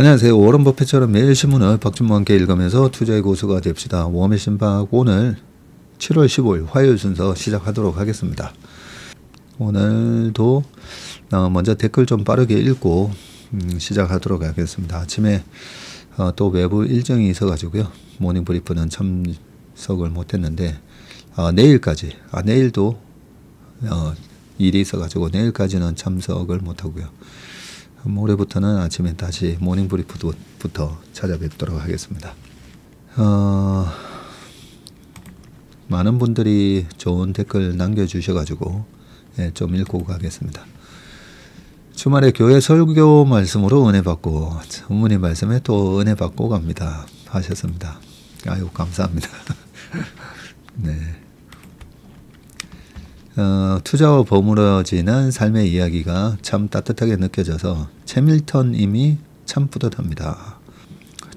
안녕하세요. 워런 버핏처럼 매일 신문을 박준모와 함께 읽으면서 투자의 고수가 됩시다. 웜의 신박 오늘 7월 15일 화요일 순서 시작하도록 하겠습니다. 오늘도 먼저 댓글 좀 빠르게 읽고 시작하도록 하겠습니다. 아침에 또 외부 일정이 있어가지고요. 모닝브리프는 참석을 못했는데 내일까지 내일도 일이 있어가지고 내일까지는 참석을 못하고요. 모레부터는 아침에 다시 모닝브리프부터 찾아뵙도록 하겠습니다. 많은 분들이 좋은 댓글 남겨주셔가지고 좀 읽고 가겠습니다. 주말에 교회 설교 말씀으로 은혜 받고 전문의 말씀에 또 은혜 받고 갑니다 하셨습니다. 아유 감사합니다. 네. 투자와 버무려지는 삶의 이야기가 참 따뜻하게 느껴져서 채밀턴임이 참 뿌듯합니다.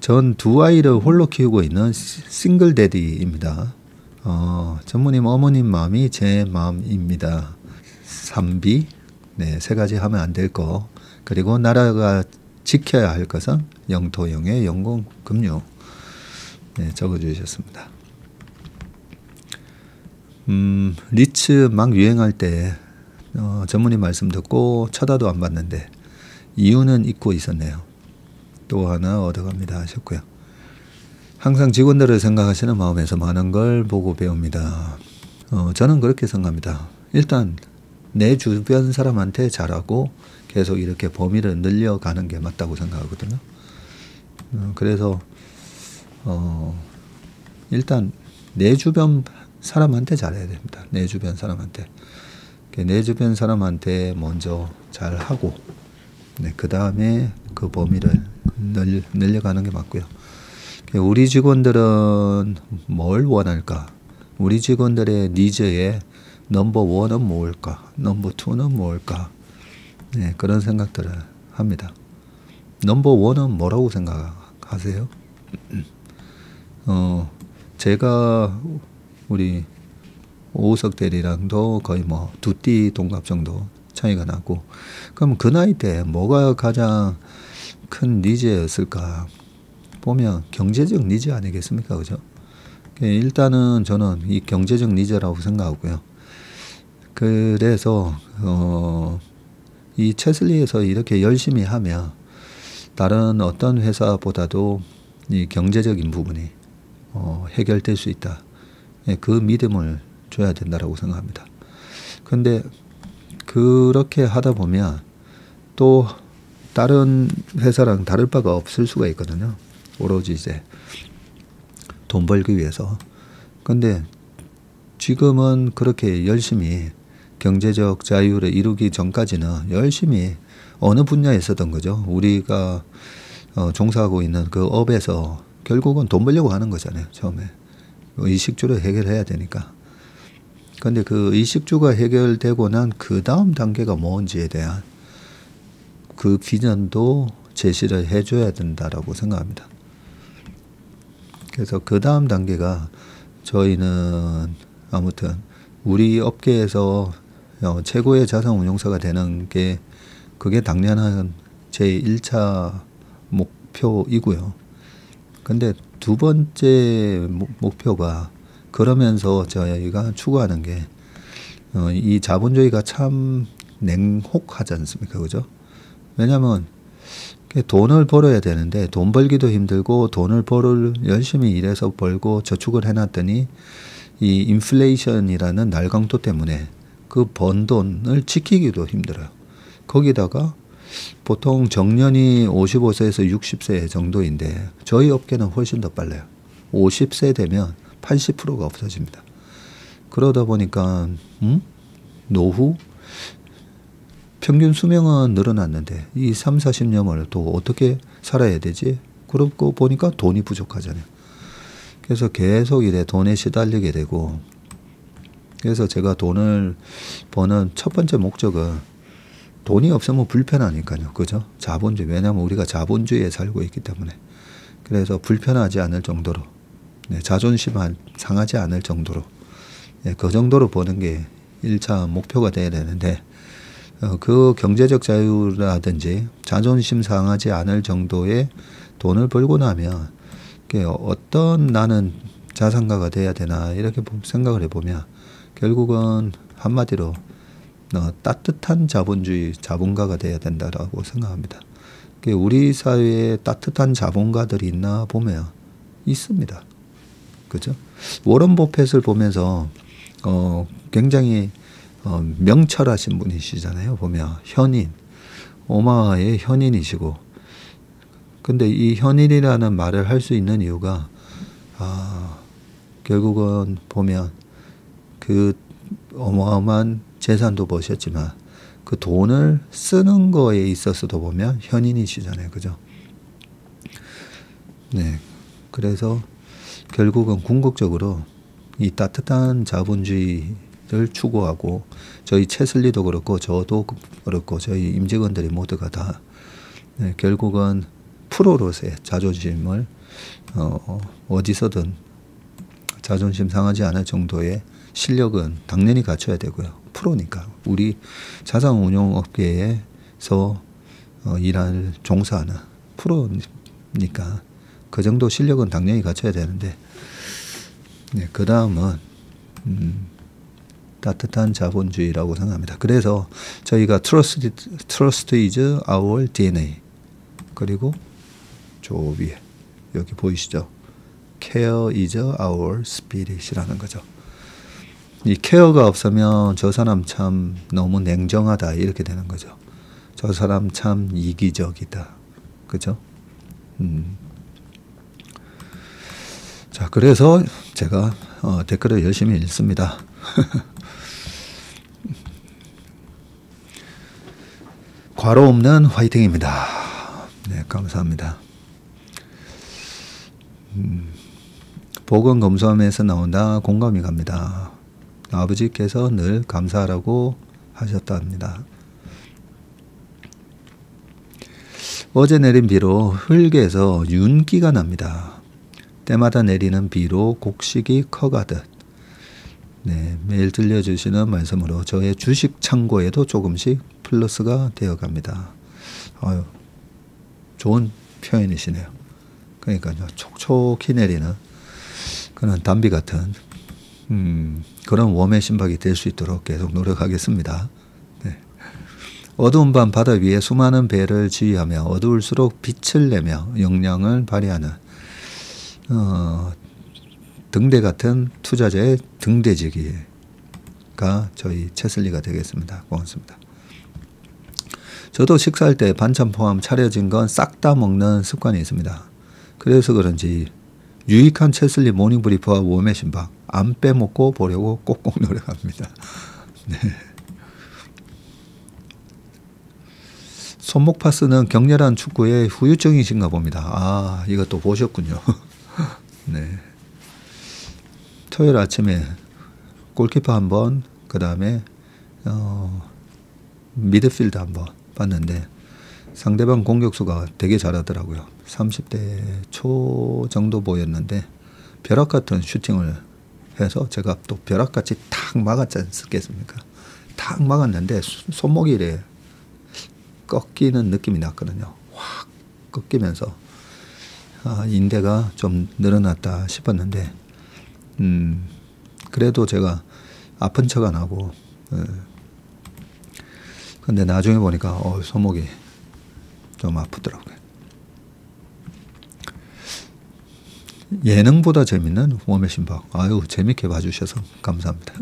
전 두 아이를 홀로 키우고 있는 싱글 데디입니다. 전무님 어머님 마음이 제 마음입니다. 3B 네, 세 가지 하면 안 될 거 그리고 나라가 지켜야 할 것은 영토영의 영공금융 네, 적어주셨습니다. 리츠 막 유행할 때 전문의 말씀 듣고 쳐다도 안 봤는데 이유는 잊고 있었네요. 또 하나 얻어갑니다 하셨고요. 항상 직원들을 생각하시는 마음에서 많은 걸 보고 배웁니다. 저는 그렇게 생각합니다. 일단 내 주변 사람한테 잘하고 계속 이렇게 범위를 늘려가는 게 맞다고 생각하거든요. 그래서 일단 내 주변 사람한테 잘해야 됩니다. 내 주변 사람한테. 내 주변 사람한테 먼저 잘하고 네, 그 다음에 그 범위를 늘려가는 게 맞고요. 우리 직원들은 뭘 원할까? 우리 직원들의 니즈의 넘버1은 뭘까? 넘버2는 뭘까? 네, 그런 생각들을 합니다. 넘버1은 뭐라고 생각하세요? 제가 우리 오우석 대리랑도 거의 뭐 두 띠 동갑 정도 차이가 나고 그럼 그 나이 때 뭐가 가장 큰 니즈였을까 보면 경제적 니즈 아니겠습니까? 그죠? 일단은 저는 이 경제적 니즈라고 생각하고요. 그래서 이 채슬리에서 이렇게 열심히 하면 다른 어떤 회사보다도 이 경제적인 부분이 해결될 수 있다. 그 믿음을 줘야 된다고 생각합니다. 그런데 그렇게 하다 보면 또 다른 회사랑 다를 바가 없을 수가 있거든요. 오로지 이제 돈 벌기 위해서. 그런데 지금은 그렇게 열심히 경제적 자유를 이루기 전까지는 열심히 어느 분야에 있었던 거죠. 우리가 종사하고 있는 그 업에서 결국은 돈 벌려고 하는 거잖아요. 처음에. 의식주를 해결해야 되니까. 그런데 그 의식주가 해결되고 난 그 다음 단계가 뭔지에 대한 그 비전도 제시를 해줘야 된다라고 생각합니다. 그래서 그 다음 단계가 저희는 아무튼 우리 업계에서 최고의 자산운용사가 되는 게 그게 당연한 제 1차 목표이고요. 근데 두 번째 목표가 그러면서 저희가 추구하는 게 이 자본주의가 참 냉혹하지 않습니까? 그죠? 왜냐하면 돈을 벌어야 되는데 돈 벌기도 힘들고 돈을 열심히 일해서 벌고 저축을 해놨더니 이 인플레이션이라는 날강도 때문에 그 번 돈을 지키기도 힘들어요. 거기다가 보통 정년이 55세에서 60세 정도인데 저희 업계는 훨씬 더 빨라요. 50세 되면 80%가 없어집니다. 그러다 보니까 노후 평균 수명은 늘어났는데 이 3, 40년을 또 어떻게 살아야 되지? 그러고 보니까 돈이 부족하잖아요. 그래서 계속 이래 돈에 시달리게 되고 그래서 제가 돈을 버는 첫 번째 목적은 돈이 없으면 불편하니까요. 그죠? 자본주의. 왜냐하면 우리가 자본주의에 살고 있기 때문에. 그래서 불편하지 않을 정도로 네, 자존심 상하지 않을 정도로 네, 그 정도로 버는 게 1차 목표가 돼야 되는데 그 경제적 자유라든지 자존심 상하지 않을 정도의 돈을 벌고 나면 어떤 나는 자산가가 돼야 되나 이렇게 생각을 해보면 결국은 한마디로 따뜻한 자본주의 자본가가 돼야 된다라고 생각합니다. 우리 사회에 따뜻한 자본가들이 있나 보면 있습니다. 그죠? 워런 버핏을 보면서 굉장히 명철하신 분이시잖아요. 보면 현인, 오마하의 현인이시고, 근데 이 현인이라는 말을 할 수 있는 이유가 결국은 보면 그 어마어마한 재산도 버셨지만 그 돈을 쓰는 거에 있어서도 보면 현인이시잖아요. 그죠? 네. 그래서 결국은 궁극적으로 이 따뜻한 자본주의를 추구하고 저희 채슬리도 그렇고 저도 그렇고 저희 임직원들이 모두가 다 결국은 프로로서의 자존심을 어디서든 자존심 상하지 않을 정도의 실력은 당연히 갖춰야 되고요. 프로니까 우리 자산운용업계에서 일할 종사하는 프로니까 그 정도 실력은 당연히 갖춰야 되는데 그 다음은 따뜻한 자본주의라고 생각합니다. 그래서 저희가 Trust is our DNA 그리고 저 위에 여기 보이시죠? Care is our spirit이라는 거죠. 이 케어가 없으면 저 사람 참 너무 냉정하다 이렇게 되는 거죠. 저 사람 참 이기적이다. 그죠? 자, 그래서 제가 댓글을 열심히 읽습니다. 괄호 없는 화이팅입니다. 네, 감사합니다. 복은 검소함에서 나온다. 공감이 갑니다. 아버지께서 늘 감사하라고 하셨답니다. 어제 내린 비로 흙에서 윤기가 납니다. 때마다 내리는 비로 곡식이 커가듯 네, 매일 들려주시는 말씀으로 저의 주식 창고에도 조금씩 플러스가 되어갑니다. 아유, 좋은 표현이시네요. 그러니까 촉촉히 내리는 그런 단비 같은 그런 웜의 심박이 될 수 있도록 계속 노력하겠습니다. 네. 어두운 밤 바다 위에 수많은 배를 지휘하며 어두울수록 빛을 내며 역량을 발휘하는 등대 같은 투자자의 등대지기가 저희 채슬리가 되겠습니다. 고맙습니다. 저도 식사할 때 반찬 포함 차려진 건 싹 다 먹는 습관이 있습니다. 그래서 그런지 유익한 채슬리 모닝 브리프와 웜의 심박 안 빼먹고 보려고 꼭꼭 노력합니다. 네. 손목 파스는 격렬한 축구의 후유증이신가 봅니다. 아, 이것도 보셨군요. 네. 토요일 아침에 골키퍼 한 번, 그 다음에 미드필드 한 번 봤는데 상대방 공격수가 되게 잘하더라고요. 30대 초 정도 보였는데 벼락 같은 슈팅을 해서 제가 또 벼락같이 탁 막았지 않겠습니까? 탁 막았는데 손목이 이래 꺾이는 느낌이 났거든요. 확 꺾이면서 인대가 좀 늘어났다 싶었는데 그래도 제가 아픈 척 안 하고 근데 나중에 보니까 손목이 좀 아프더라고요. 예능보다 재밌는 웜의 심박. 아유, 재밌게 봐주셔서 감사합니다.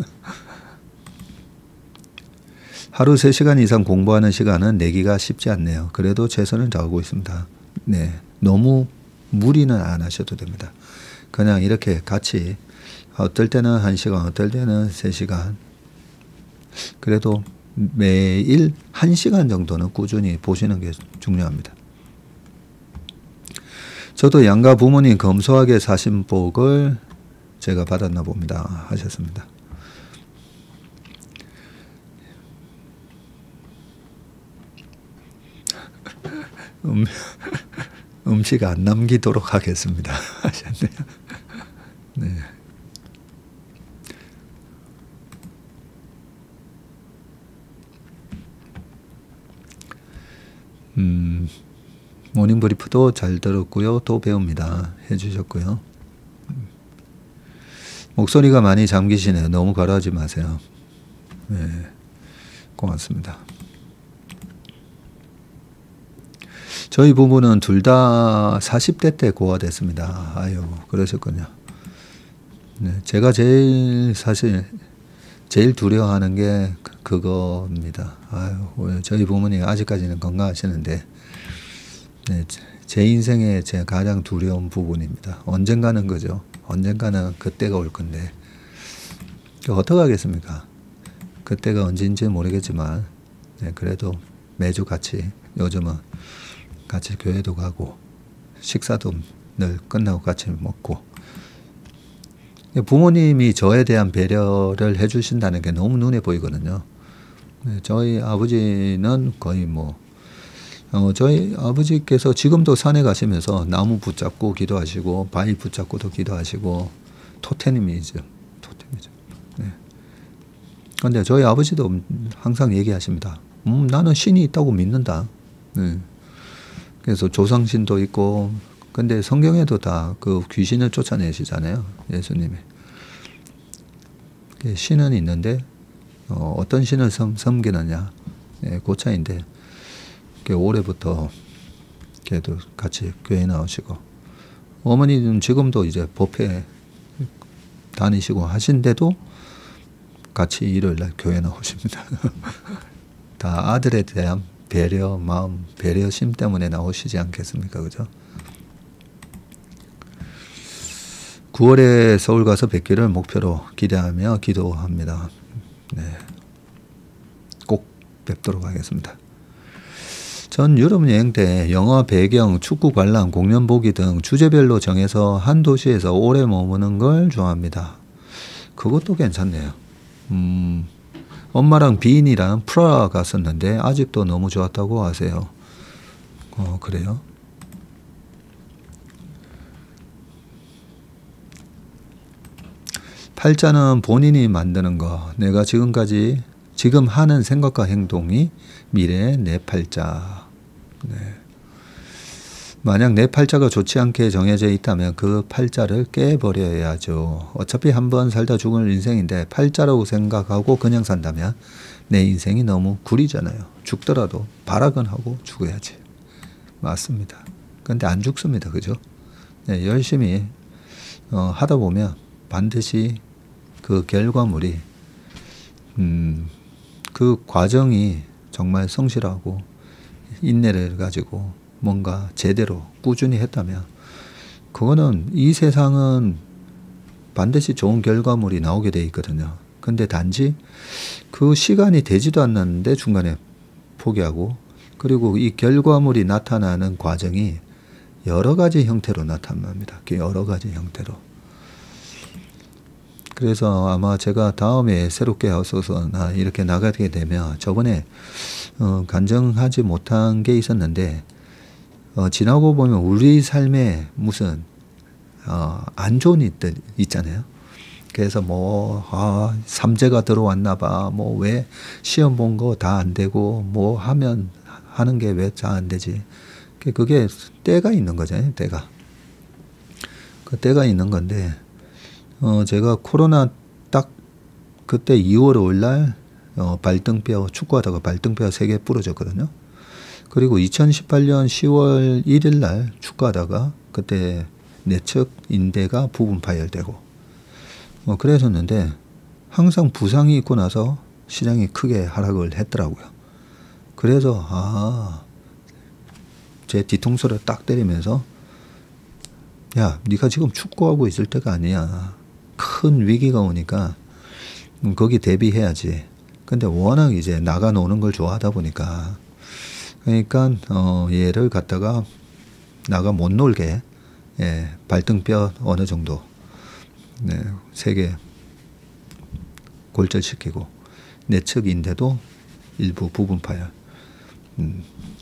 하루 3시간 이상 공부하는 시간은 내기가 쉽지 않네요. 그래도 최선을 다하고 있습니다. 네, 너무 무리는 안 하셔도 됩니다. 그냥 이렇게 같이 어떨 때는 1시간, 어떨 때는 3시간. 그래도 매일 1시간 정도는 꾸준히 보시는 게 중요합니다. 저도 양가 부모님 검소하게 사신 복을 제가 받았나 봅니다. 하셨습니다. 음식 안 남기도록 하겠습니다. 하셨네요. 네. 모닝 브리프도 잘 들었고요. 또 배웁니다. 해주셨고요. 목소리가 많이 잠기시네요. 너무 과로하지 마세요. 네, 고맙습니다. 저희 부부는 둘 다 40대 때 고아됐습니다. 아유, 그러셨군요. 네, 제가 사실 제일 두려워하는 게 그거입니다. 아유, 저희 부모님 아직까지는 건강하시는데, 네, 제 인생에 제 가장 두려운 부분입니다. 언젠가는 그죠. 언젠가는 그때가 올 건데, 어떻게 하겠습니까? 그때가 언제인지 모르겠지만, 네, 그래도 매주 같이, 요즘은 같이 교회도 가고, 식사도 늘 끝나고 같이 먹고, 부모님이 저에 대한 배려를 해주신다는 게 너무 눈에 보이거든요. 네, 저희 아버지는 거의 저희 아버지께서 지금도 산에 가시면서 나무 붙잡고 기도하시고, 바위 붙잡고도 기도하시고, 토템이죠. 네. 근데 저희 아버지도 항상 얘기하십니다. 나는 신이 있다고 믿는다. 네. 그래서 조상신도 있고, 근데 성경에도 다 그 귀신을 쫓아내시잖아요. 예수님이. 신은 있는데, 어떤 신을 섬기느냐. 네, 그 차이인데, 올해부터 걔도 같이 교회 나오시고, 어머니는 지금도 이제 법회 다니시고 하신데도 같이 일요일 날 교회 나오십니다. 다 아들에 대한 배려, 마음, 배려심 때문에 나오시지 않겠습니까? 그죠? 9월에 서울 가서 뵙기를 목표로 기대하며 기도합니다. 네. 꼭 뵙도록 하겠습니다. 전 유럽 여행 때 영화 배경, 축구 관람, 공연 보기 등 주제별로 정해서 한 도시에서 오래 머무는 걸 좋아합니다. 그것도 괜찮네요. 엄마랑 비인이랑 프라하 갔었는데 아직도 너무 좋았다고 하세요. 그래요? 팔자는 본인이 만드는 거. 내가 지금 하는 생각과 행동이 미래의 내 팔자. 네. 만약 내 팔자가 좋지 않게 정해져 있다면 그 팔자를 깨버려야죠. 어차피 한번 살다 죽을 인생인데 팔자라고 생각하고 그냥 산다면 내 인생이 너무 구리잖아요. 죽더라도 발악은 하고 죽어야지. 맞습니다. 근데 안 죽습니다. 그죠? 네, 열심히 하다 보면 반드시 그 결과물이 그 과정이 정말 성실하고 인내를 가지고 뭔가 제대로 꾸준히 했다면 그거는 이 세상은 반드시 좋은 결과물이 나오게 돼 있거든요. 근데 단지 그 시간이 되지도 않았는데 중간에 포기하고, 그리고 이 결과물이 나타나는 과정이 여러 가지 형태로 나타납니다. 여러 가지 형태로. 그래서 아마 제가 다음에 새롭게 하소서 이렇게 나가게 되면 저번에 간증하지 못한 게 있었는데 지나고 보면 우리 삶에 무슨 안 좋은 일들 있잖아요. 그래서 삼재가 들어왔나 봐. 왜 시험 본 거 다 안 되고 하는 게 왜 잘 안 되지. 그게 때가 있는 거잖아요. 때가. 그 때가 있는 건데 제가 코로나 딱 그때 2월 5일 날 발등뼈 축구하다가 발등뼈 3개 부러졌거든요. 그리고 2018년 10월 1일 날 축구하다가 그때 내측 인대가 부분 파열되고 그랬었는데 항상 부상이 있고 나서 시장이 크게 하락을 했더라고요. 그래서 제 뒤통수를 딱 때리면서 야, 네가 지금 축구하고 있을 때가 아니야. 큰 위기가 오니까 거기 대비해야지. 근데 워낙 이제 나가 노는 걸 좋아하다 보니까 그러니까 얘를 갖다가 나가 못 놀게 발등뼈 어느 정도 3개 골절시키고 내측 인대도 일부 부분 파열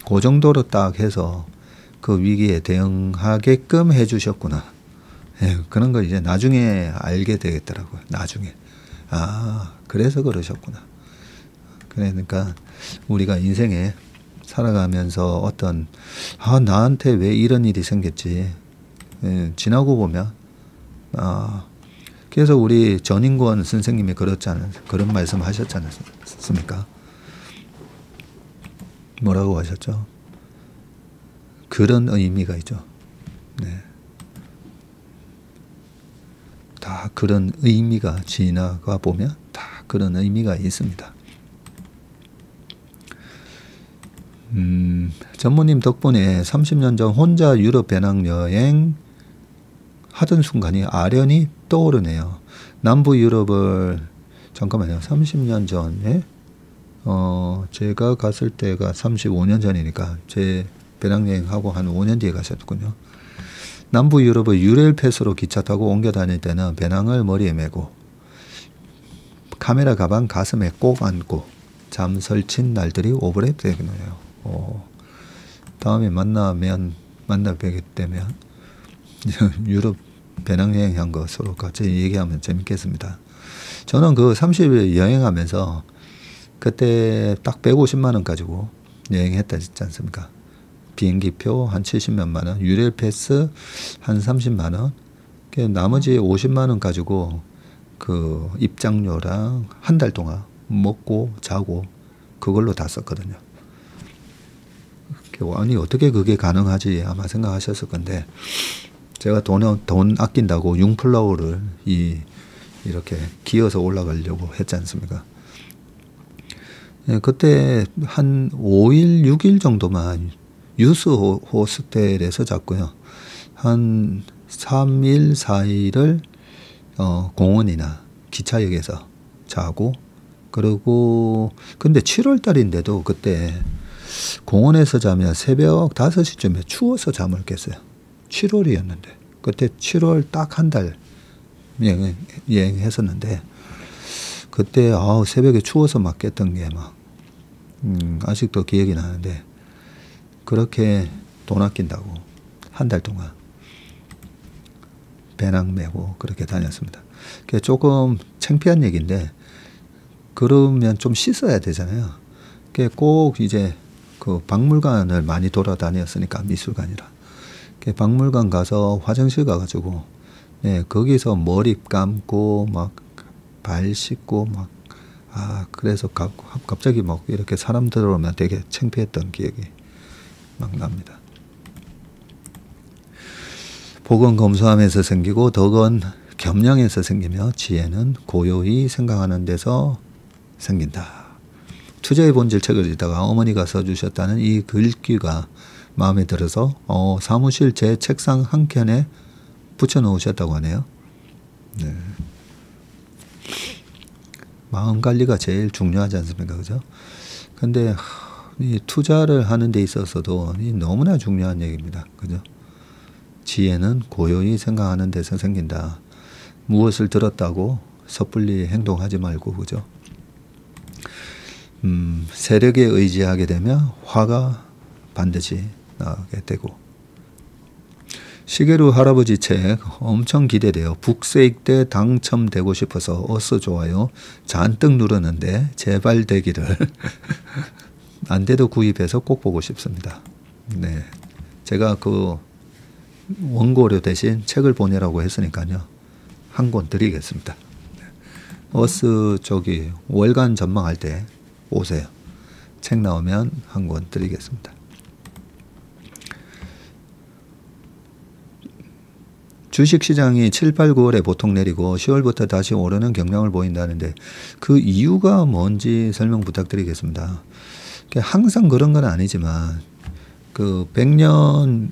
그 정도로 딱 해서 그 위기에 대응하게끔 해주셨구나. 그런 걸 이제 나중에 알게 되겠더라고요. 나중에. 그래서 그러셨구나. 그러니까 우리가 인생에 살아가면서 어떤 나한테 왜 이런 일이 생겼지 지나고 보면 그래서 우리 전인권 선생님이 그런 말씀 하셨지 않습니까? 뭐라고 하셨죠? 그런 의미가 있죠. 네. 다 그런 의미가 지나가 보면 다 그런 의미가 있습니다. 전무님 덕분에 30년 전 혼자 유럽 배낭여행 하던 순간이 아련히 떠오르네요. 남부 유럽을 잠깐만요. 30년 전에 제가 갔을 때가 35년 전이니까 제 배낭여행하고 한 5년 뒤에 가셨군요. 남부 유럽을 유레일 패스로 기차 타고 옮겨 다닐 때는 배낭을 머리에 메고 카메라 가방 가슴에 꼭 안고 잠 설친 날들이 오래되네요. 다음에 만나 뵙게 되면 유럽 배낭여행 한 거 서로 같이 얘기하면 재밌겠습니다. 저는 그 30일 여행하면서 그때 딱 150만 원 가지고 여행했다 했지 않습니까? 비행기표 한 70만 원, 유레일 패스 한 30만 원, 나머지 50만 원 가지고 그 입장료랑 한 달 동안 먹고 자고 그걸로 다 썼거든요. 아니 어떻게 그게 가능하지 아마 생각하셨을 건데 제가 돈 아낀다고 융플라워를 이렇게 기어서 올라가려고 했지 않습니까? 그때 한 5일, 6일 정도만 유스 호스텔에서 잤고요. 한 3일, 4일을 공원이나 기차역에서 자고 그리고 근데 7월 달인데도 그때 공원에서 자면 새벽 5시쯤에 추워서 잠을 깼어요. 7월이었는데 그때 7월 딱 한 달 여행했었는데 그때 새벽에 추워서 막 깼던 게 막 아직도 기억이 나는데 그렇게 돈 아낀다고 한 달 동안 배낭 메고 그렇게 다녔습니다. 그게 조금 창피한 얘기인데 그러면 좀 씻어야 되잖아요. 그게 꼭 이제 그 박물관을 많이 돌아다녔으니까 미술관이라 박물관 가서 화장실 가가지고 거기서 머리 감고 막 발 씻고 막 그래서 갑자기 막 이렇게 사람 들어오면 되게 창피했던 기억이 막 납니다. 복은 검소함에서 생기고 덕은 겸양에서 생기며 지혜는 고요히 생각하는 데서 생긴다. 투자의 본질 책을 읽다가 어머니가 써주셨다는 이 글귀가 마음에 들어서 사무실 제 책상 한켠에 붙여놓으셨다고 하네요. 네. 마음 관리가 제일 중요하지 않습니까? 그죠? 근데 이 투자를 하는 데 있어서도 너무나 중요한 얘기입니다. 그죠? 지혜는 고요히 생각하는 데서 생긴다. 무엇을 들었다고 섣불리 행동하지 말고, 그죠? 세력에 의지하게 되면 화가 반드시 나게 되고. 시게루 할아버지 책 엄청 기대돼요. 북세익 때 당첨되고 싶어서 어서 좋아요 잔뜩 누르는데 제발 되기를. 안 돼도 구입해서 꼭 보고 싶습니다. 네, 제가 그 원고료 대신 책을 보내라고 했으니까요. 한 권 드리겠습니다. 어스 월간 전망할 때 오세요. 책 나오면 한 권 드리겠습니다. 주식시장이 7, 8, 9월에 보통 내리고 10월부터 다시 오르는 경향을 보인다는데 그 이유가 뭔지 설명 부탁드리겠습니다. 항상 그런 건 아니지만 그 100년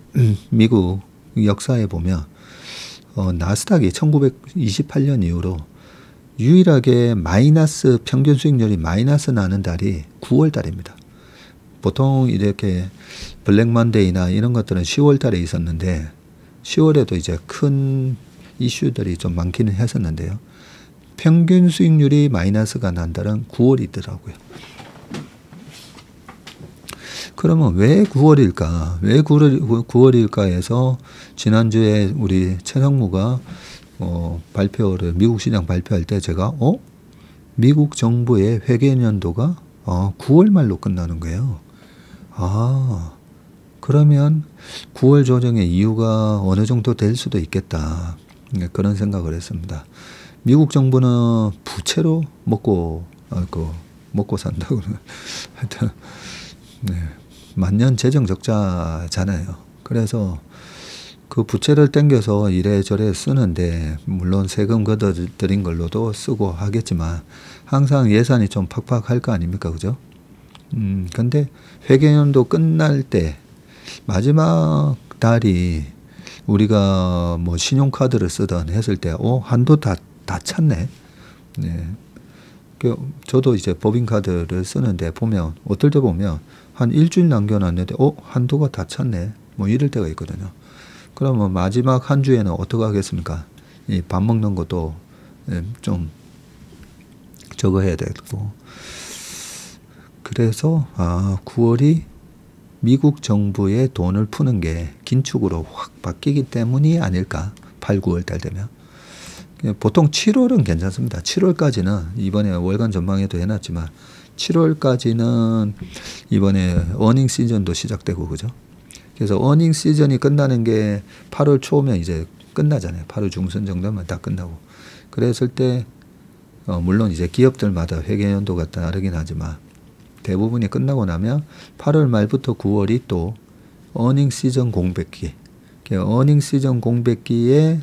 미국 역사에 보면 나스닥이 1928년 이후로 유일하게 마이너스 평균 수익률이 마이너스 나는 달이 9월 달입니다. 보통 이렇게 블랙만데이나 이런 것들은 10월 달에 있었는데 10월에도 이제 큰 이슈들이 좀 많기는 했었는데요. 평균 수익률이 마이너스가 난 달은 9월이더라고요. 그러면 왜 9월일까? 왜 9월일까 해서 지난주에 우리 최상무가 발표를 미국 시장 발표할 때 제가 미국 정부의 회계 연도가 9월 말로 끝나는 거예요. 아, 그러면 9월 조정의 이유가 어느 정도 될 수도 있겠다. 네, 그런 생각을 했습니다. 미국 정부는 부채로 먹고 산다고. 하여튼, 네, 만년 재정 적자잖아요. 그래서 그 부채를 땡겨서 이래저래 쓰는데, 물론 세금 걷어들인 걸로도 쓰고 하겠지만, 항상 예산이 좀 팍팍할 거 아닙니까? 그죠? 근데 회계연도 끝날 때, 마지막 달이 우리가 뭐 신용카드를 쓰던 했을 때, 한도 다 찼네. 네. 저도 이제 법인카드를 쓰는데 보면, 어떨 때 보면, 한 일주일 남겨놨는데, 한도가 다 찼네. 뭐 이럴 때가 있거든요. 그러면 마지막 한 주에는 어떻게 하겠습니까? 이 밥 먹는 것도 좀 저거 해야 되고. 그래서 9월이 미국 정부의 돈을 푸는 게 긴축으로 확 바뀌기 때문이 아닐까. 8, 9월 달 되면. 보통 7월은 괜찮습니다. 7월까지는 이번에 월간 전망에도 해놨지만 7월까지는 이번에 어닝 시즌도 시작되고 그죠? 그래서 어닝 시즌이 끝나는 게 8월 초면 이제 끝나잖아요. 8월 중순 정도면 다 끝나고. 그랬을 때 물론 이제 기업들마다 회계연도가 다르긴 하지만 대부분이 끝나고 나면 8월 말부터 9월이 또 어닝 시즌 공백기. 어닝 시즌 공백기에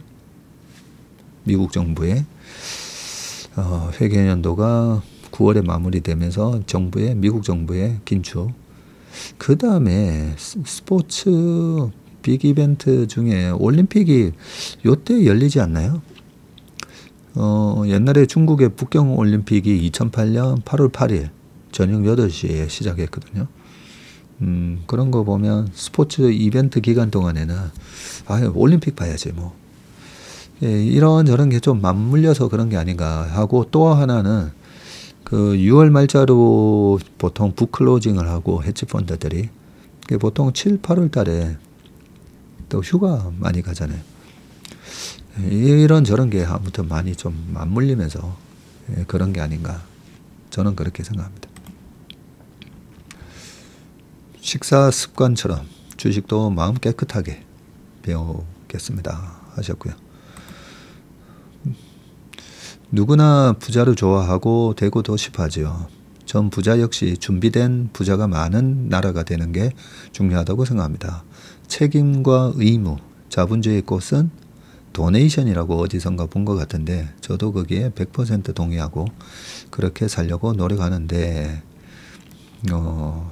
미국 정부의 회계연도가 9월에 마무리되면서 미국 정부의 긴축. 그 다음에 스포츠 빅 이벤트 중에 올림픽이 요때 열리지 않나요? 옛날에 중국의 북경 올림픽이 2008년 8월 8일 저녁 8시에 시작했거든요. 그런 거 보면 스포츠 이벤트 기간 동안에는 올림픽 봐야지 뭐. 이런저런 게 좀 맞물려서 그런 게 아닌가 하고, 또 하나는 그 6월 말자로 보통 북클로징을 하고 헤지펀드들이 보통 7, 8월 달에 또 휴가 많이 가잖아요. 이런저런 게 아무튼 많이 좀 맞물리면서 그런 게 아닌가. 저는 그렇게 생각합니다. 식사 습관처럼 주식도 마음 깨끗하게 배우겠습니다 하셨고요. 누구나 부자를 좋아하고 되고도 싶어하지요. 전 부자 역시 준비된 부자가 많은 나라가 되는 게 중요하다고 생각합니다. 책임과 의무, 자본주의의 꽃은 도네이션이라고 어디선가 본 것 같은데 저도 거기에 100% 동의하고 그렇게 살려고 노력하는데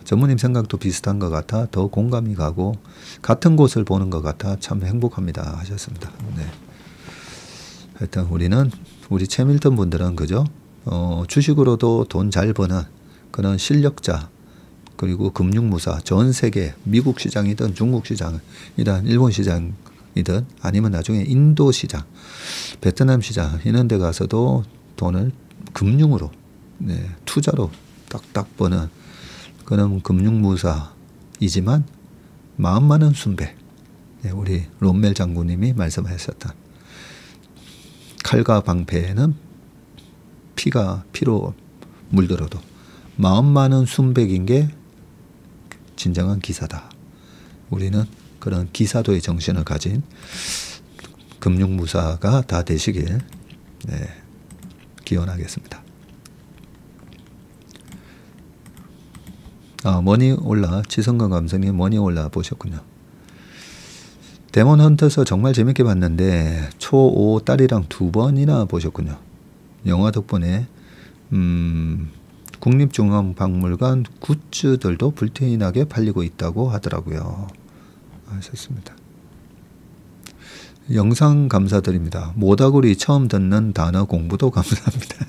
전무님 생각도 비슷한 것 같아 더 공감이 가고 같은 곳을 보는 것 같아 참 행복합니다 하셨습니다. 네. 하여튼 우리 채밀턴 분들은 그죠? 주식으로도 돈 잘 버는 그런 실력자, 그리고 금융무사, 전 세계 미국 시장이든 중국 시장이든 일본 시장이든 아니면 나중에 인도 시장, 베트남 시장 이런 데 가서도 돈을 금융으로 투자로 딱딱 버는 그런 금융무사이지만 마음만은 순배. 우리 롬멜 장군님이 말씀하셨던 칼과 방패에는 피로 물들어도 마음만은 순백인 게 진정한 기사다. 우리는 그런 기사도의 정신을 가진 금융무사가 다 되시길 기원하겠습니다. 머니올라, 지성건 감독님 머니올라 보셨군요. 데몬 헌터서 정말 재밌게 봤는데 초5 딸이랑 2번이나 보셨군요. 영화 덕분에 국립중앙박물관 굿즈들도 불티나게 팔리고 있다고 하더라고요. 하셨습니다. 영상 감사드립니다. 모다구리 처음 듣는 단어 공부도 감사합니다.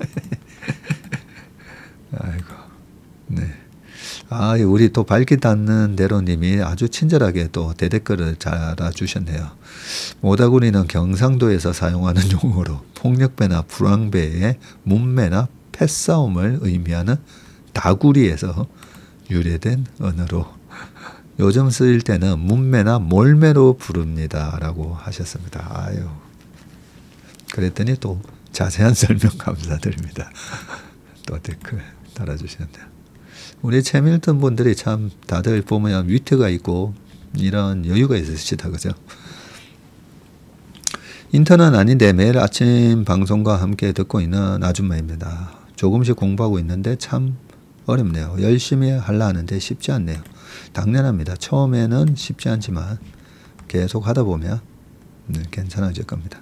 아이고, 네. 우리 또 밝히 닿는 대로님이 아주 친절하게 또 대댓글을 달아주셨네요. 모다구리는 경상도에서 사용하는 용어로 폭력배나 불황배의 문매나 패싸움을 의미하는 다구리에서 유래된 언어로 요즘 쓰일 때는 문매나 몰매로 부릅니다 라고 하셨습니다. 아유, 그랬더니 또 자세한 설명 감사드립니다. 또 댓글 달아주셨네요. 우리 채밀턴 분들이 참 다들 보면 위트가 있고 이런 여유가 있으시다, 그죠? 인턴은 아닌데 매일 아침 방송과 함께 듣고 있는 아줌마입니다. 조금씩 공부하고 있는데 참 어렵네요. 열심히 하려 하는데 쉽지 않네요. 당연합니다. 처음에는 쉽지 않지만 계속 하다 보면 괜찮아질 겁니다.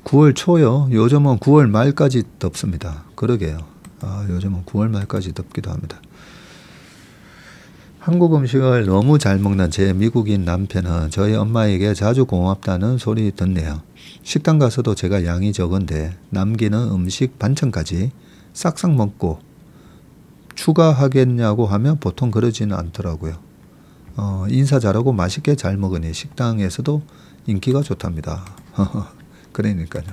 9월 초요. 요즘은 9월 말까지 덥습니다. 그러게요. 요즘은 9월 말까지 덥기도 합니다. 한국 음식을 너무 잘 먹는 제 미국인 남편은 저희 엄마에게 자주 고맙다는 소리 듣네요. 식당 가서도 제가 양이 적은데 남기는 음식 반찬까지 싹싹 먹고 추가하겠냐고 하면 보통 그러지는 않더라고요. 인사 잘하고 맛있게 잘 먹으니 식당에서도 인기가 좋답니다. 그러니까요.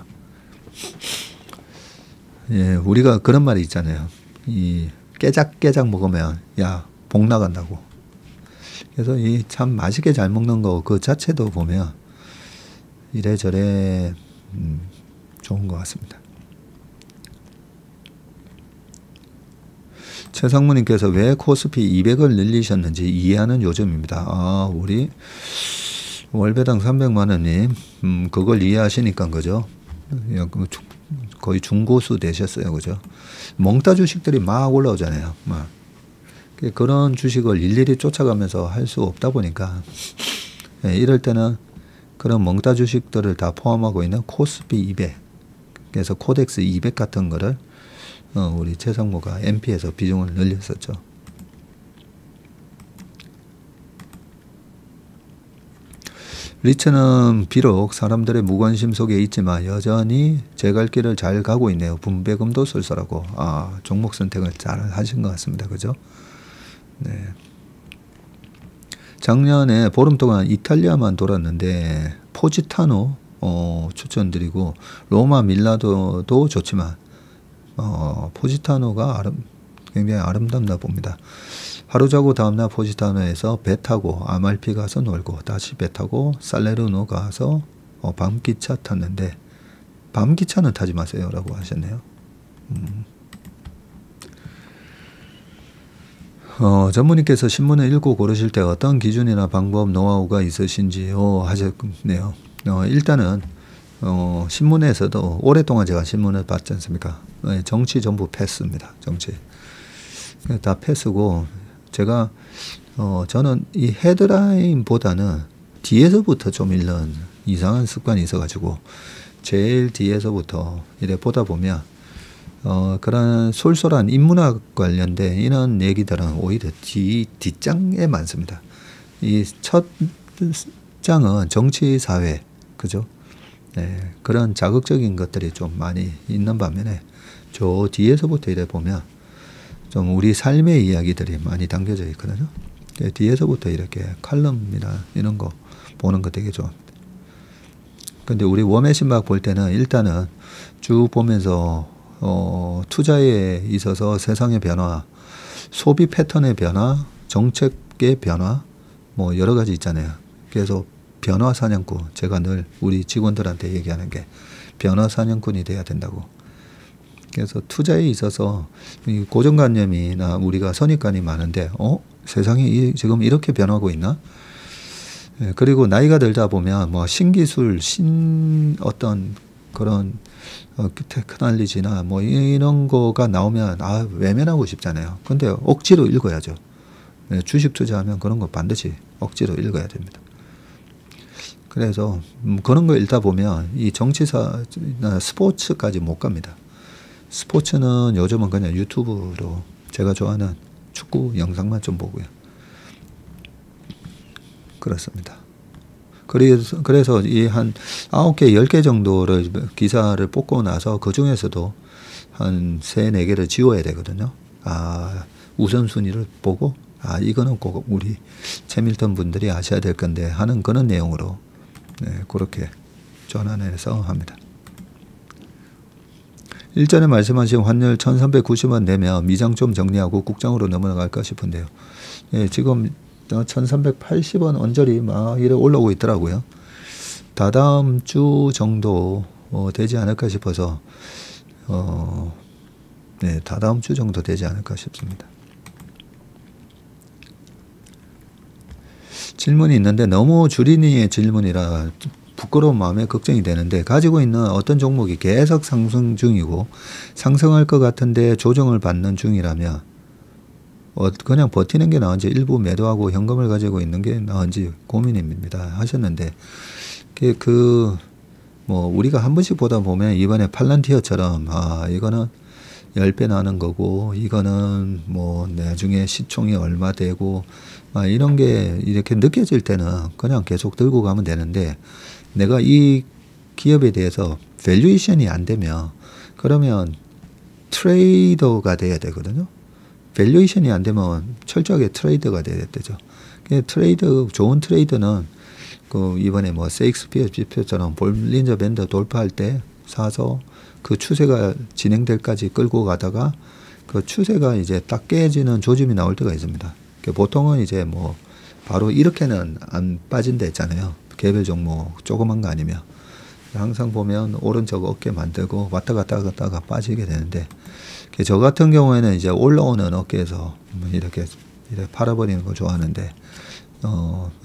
예, 우리가 그런 말이 있잖아요. 이 깨작깨작 먹으면 야, 복 나간다고. 그래서 이 참 맛있게 잘 먹는 거 그 자체도 보면 이래저래 좋은 것 같습니다. 최상무님께서 왜 코스피 200을 늘리셨는지 이해하는 요즘입니다. 우리 월배당 300만원님 그걸 이해하시니까 그죠? 거의 중고수 되셨어요, 그죠? 멍따 주식들이 막 올라오잖아요. 막. 그런 주식을 일일이 쫓아가면서 할 수 없다 보니까 이럴 때는 그런 멍따 주식들을 다 포함하고 있는 코스피 200, 그래서 코덱스 200 같은 거를 우리 최상무가 MP에서 비중을 늘렸었죠. 리츠는 비록 사람들의 무관심 속에 있지만 여전히 제 갈 길을 잘 가고 있네요. 분배금도 쏠쏠하고. 종목 선택을 잘 하신 것 같습니다. 그죠? 네. 작년에 보름 동안 이탈리아만 돌았는데 포지타노 추천드리고 로마 밀라도도 좋지만 포지타노가 굉장히 아름답나 봅니다. 하루 자고 다음날 포지타노에서 배 타고 아말피 가서 놀고 다시 배 타고 살레르노 가서 밤기차 탔는데 밤기차는 타지 마세요 라고 하셨네요. 전무님께서 신문을 읽고 고르실 때 어떤 기준이나 방법, 노하우가 있으신지요 하셨네요. 일단은 신문에서도 오랫동안 제가 신문을 봤지 않습니까? 정치 전부 패스입니다. 정치 다 패스고 제가 저는 이 헤드라인보다는 뒤에서부터 좀 읽는 이상한 습관이 있어가지고 제일 뒤에서부터 이래 보다 보면 그런 솔솔한 인문학 관련된 이런 얘기들은 오히려 뒷장에 많습니다. 이 첫 장은 정치 사회, 그죠? 네, 그런 자극적인 것들이 좀 많이 있는 반면에 저 뒤에서부터 이래 보면 좀 우리 삶의 이야기들이 많이 담겨져 있거든요. 뒤에서부터 이렇게 칼럼이나 이런 거 보는 거 되게 좋아합니다. 근데 우리 워메신박 볼 때는 일단은 쭉 보면서 투자에 있어서 세상의 변화, 소비 패턴의 변화, 정책의 변화, 뭐 여러 가지 있잖아요. 그래서 변화 사냥꾼, 제가 늘 우리 직원들한테 얘기하는 게 변화 사냥꾼이 돼야 된다고. 그래서 투자에 있어서 이 고정관념이나 우리가 선입관이 많은데, 세상이 지금 이렇게 변하고 있나? 그리고 나이가 들다 보면 뭐 신기술, 어떤 그런 테크놀로지나 뭐 이런 거가 나오면 외면하고 싶잖아요. 근데 억지로 읽어야죠. 주식 투자하면 그런 거 반드시 억지로 읽어야 됩니다. 그래서 그런 거 읽다 보면 이 정치사나 스포츠까지 못 갑니다. 스포츠는 요즘은 그냥 유튜브로 제가 좋아하는 축구 영상만 좀 보고요. 그렇습니다. 그래서 이 한 9개, 10개 정도를 기사를 뽑고 나서 그 중에서도 한 3, 4개를 지워야 되거든요. 우선순위를 보고 이거는 꼭 우리 채밀턴 분들이 아셔야 될 건데 하는 그런 내용으로 그렇게 전환해서 합니다. 일전에 말씀하신 환율 1390원 내면 미장 좀 정리하고 국장으로 넘어갈까 싶은데요. 지금 1380원 언저리 막 이래 올라오고 있더라고요. 다다음 주 정도 되지 않을까 싶어서 네, 다다음 주 정도 되지 않을까 싶습니다. 질문이 있는데 너무 주린이의 질문이라 부끄러운 마음에 걱정이 되는데, 가지고 있는 어떤 종목이 계속 상승 중이고 상승할 것 같은데 조정을 받는 중이라면 그냥 버티는 게 나은지 일부 매도하고 현금을 가지고 있는 게 나은지 고민입니다 하셨는데, 뭐 우리가 한 번씩 보다 보면 이번에 팔란티어처럼 이거는 10배 나는 거고 이거는 뭐 나중에 시총이 얼마 되고 이런 게 이렇게 느껴질 때는 그냥 계속 들고 가면 되는데, 내가 이 기업에 대해서 밸류에이션이 안 되면 그러면 트레이더가 돼야 되거든요. 밸류에이션이 안 되면 철저하게 트레이더가 돼야 되죠. 좋은 트레이더는 이번에 뭐 세익스피어 지표처럼 볼린저 밴드 돌파할 때 사서 그 추세가 진행될까지 끌고 가다가 그 추세가 이제 딱 깨지는 조짐이 나올 때가 있습니다. 보통은 이제 뭐 바로 이렇게는 안 빠진다 했잖아요. 개별 종목 조그만 거 아니면. 항상 보면 오른쪽 어깨 만들고 왔다 갔다 빠지게 되는데, 저 같은 경우에는 이제 올라오는 어깨에서 이렇게 팔아버리는 거 좋아하는데,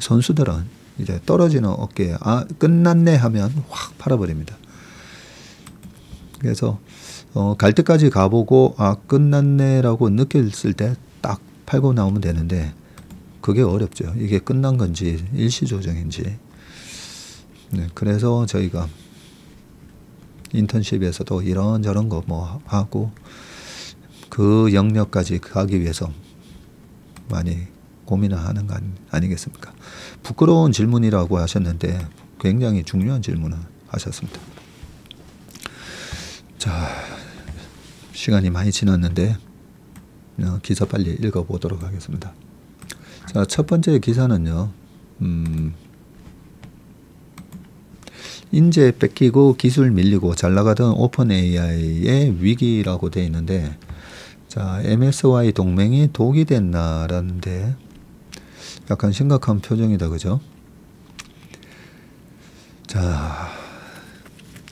선수들은 이제 떨어지는 어깨에 끝났네 하면 확 팔아버립니다. 그래서 갈 때까지 가보고 끝났네라고 느꼈을 때 딱 팔고 나오면 되는데, 그게 어렵죠. 이게 끝난 건지 일시조정인지. 네, 그래서 저희가 인턴십에서도 이런저런 거 뭐 하고 그 영역까지 가기 위해서 많이 고민을 하는 거 아니겠습니까? 부끄러운 질문이라고 하셨는데 굉장히 중요한 질문을 하셨습니다. 자, 시간이 많이 지났는데 기사 빨리 읽어보도록 하겠습니다. 자, 첫 번째 기사는요. 인재 뺏기고 기술 밀리고 잘 나가던 오픈 AI의 위기라고 되어 있는데, 자, MSY 동맹이 독이 됐나라는데 약간 심각한 표정이다, 그죠? 자,